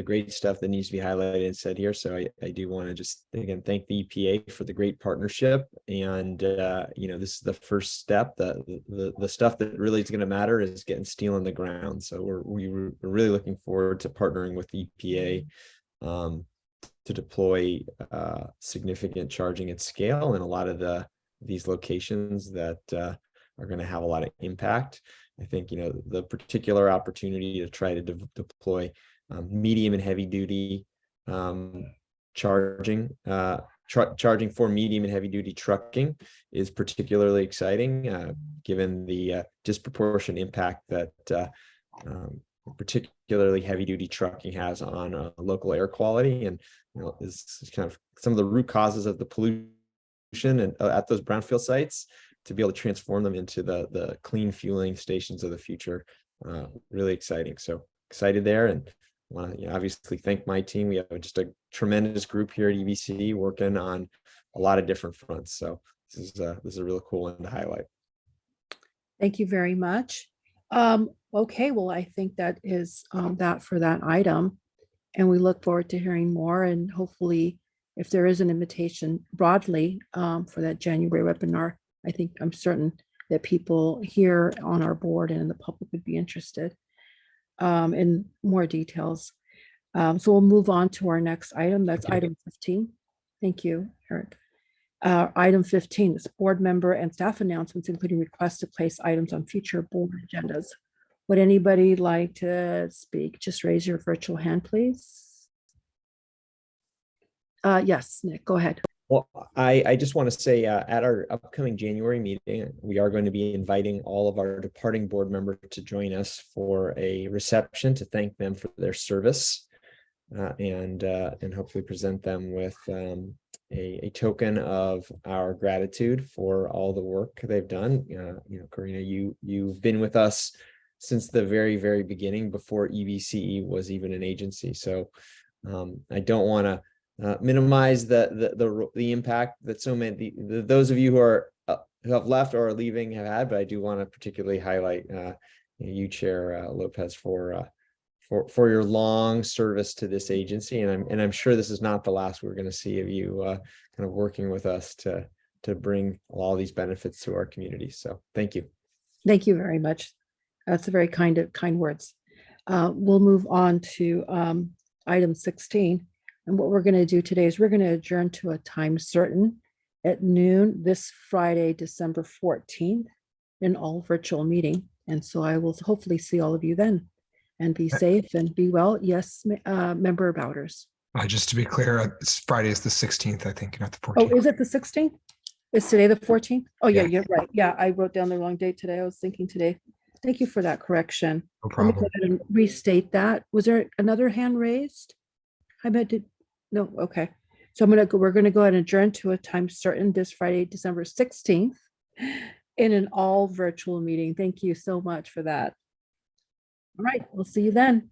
great stuff that needs to be highlighted and said here. So I do want to just again thank the EPA for the great partnership. And this is the first step. The stuff that really is going to matter is getting steel in the ground. So we're really looking forward to partnering with the EPA to deploy significant charging at scale in a lot of these locations that are going to have a lot of impact. I think the particular opportunity to try to deploy medium and heavy duty charging for medium and heavy duty trucking is particularly exciting, given the disproportionate impact that particularly heavy duty trucking has on local air quality, and is kind of some of the root causes of the pollution and at those brownfield sites, to be able to transform them into the clean fueling stations of the future. Really exciting. So excited there, and want to obviously thank my team. We have just a tremendous group here at EBC working on a lot of different fronts. So this is a really cool one to highlight. Thank you very much. Okay, well, I think that is that for that item. And we look forward to hearing more, and hopefully if there is an invitation broadly for that January webinar, I'm certain that people here on our board and in the public would be interested in more details. So we'll move on to our next item. That's item 15. Thank you, Eric. Item 15 is board member and staff announcements, including requests to place items on future board agendas. Would anybody like to speak? Just raise your virtual hand, please. Yes, Nick, go ahead. Well, I just want to say at our upcoming January meeting, we are going to be inviting all of our departing board members to join us for a reception to thank them for their service and hopefully present them with a token of our gratitude for all the work they've done. Karina, you've been with us since the very, very beginning, before EBCE was even an agency. So I don't want to minimize the impact that so many those of you who have left or are leaving have had, but I do want to particularly highlight you, Chair Lopez, for your long service to this agency, and I'm sure this is not the last we're going to see of you kind of working with us to bring all these benefits to our community. So thank you. Thank you very much. That's a very kind words. We'll move on to item 16. And what we're going to do today is we're going to adjourn to a time certain at noon this Friday, December 14th, in all virtual meeting. And so I will hopefully see all of you then, and be safe and be well. Yes, Member Bowders. Just to be clear, it's Friday is the 16th, I think, not the Oh, 14th. is it the 16th? Is today the 14th? Oh, yeah, Yeah. you're right. Yeah, I wrote down the wrong date today. I was thinking today. Thank you for that correction. No Let me go problem. ahead and restate that. Was there another hand raised? I bet did, no, okay. So we're gonna go ahead and adjourn to a time certain this Friday, December 16th, in an all virtual meeting. Thank you so much for that. All right, we'll see you then.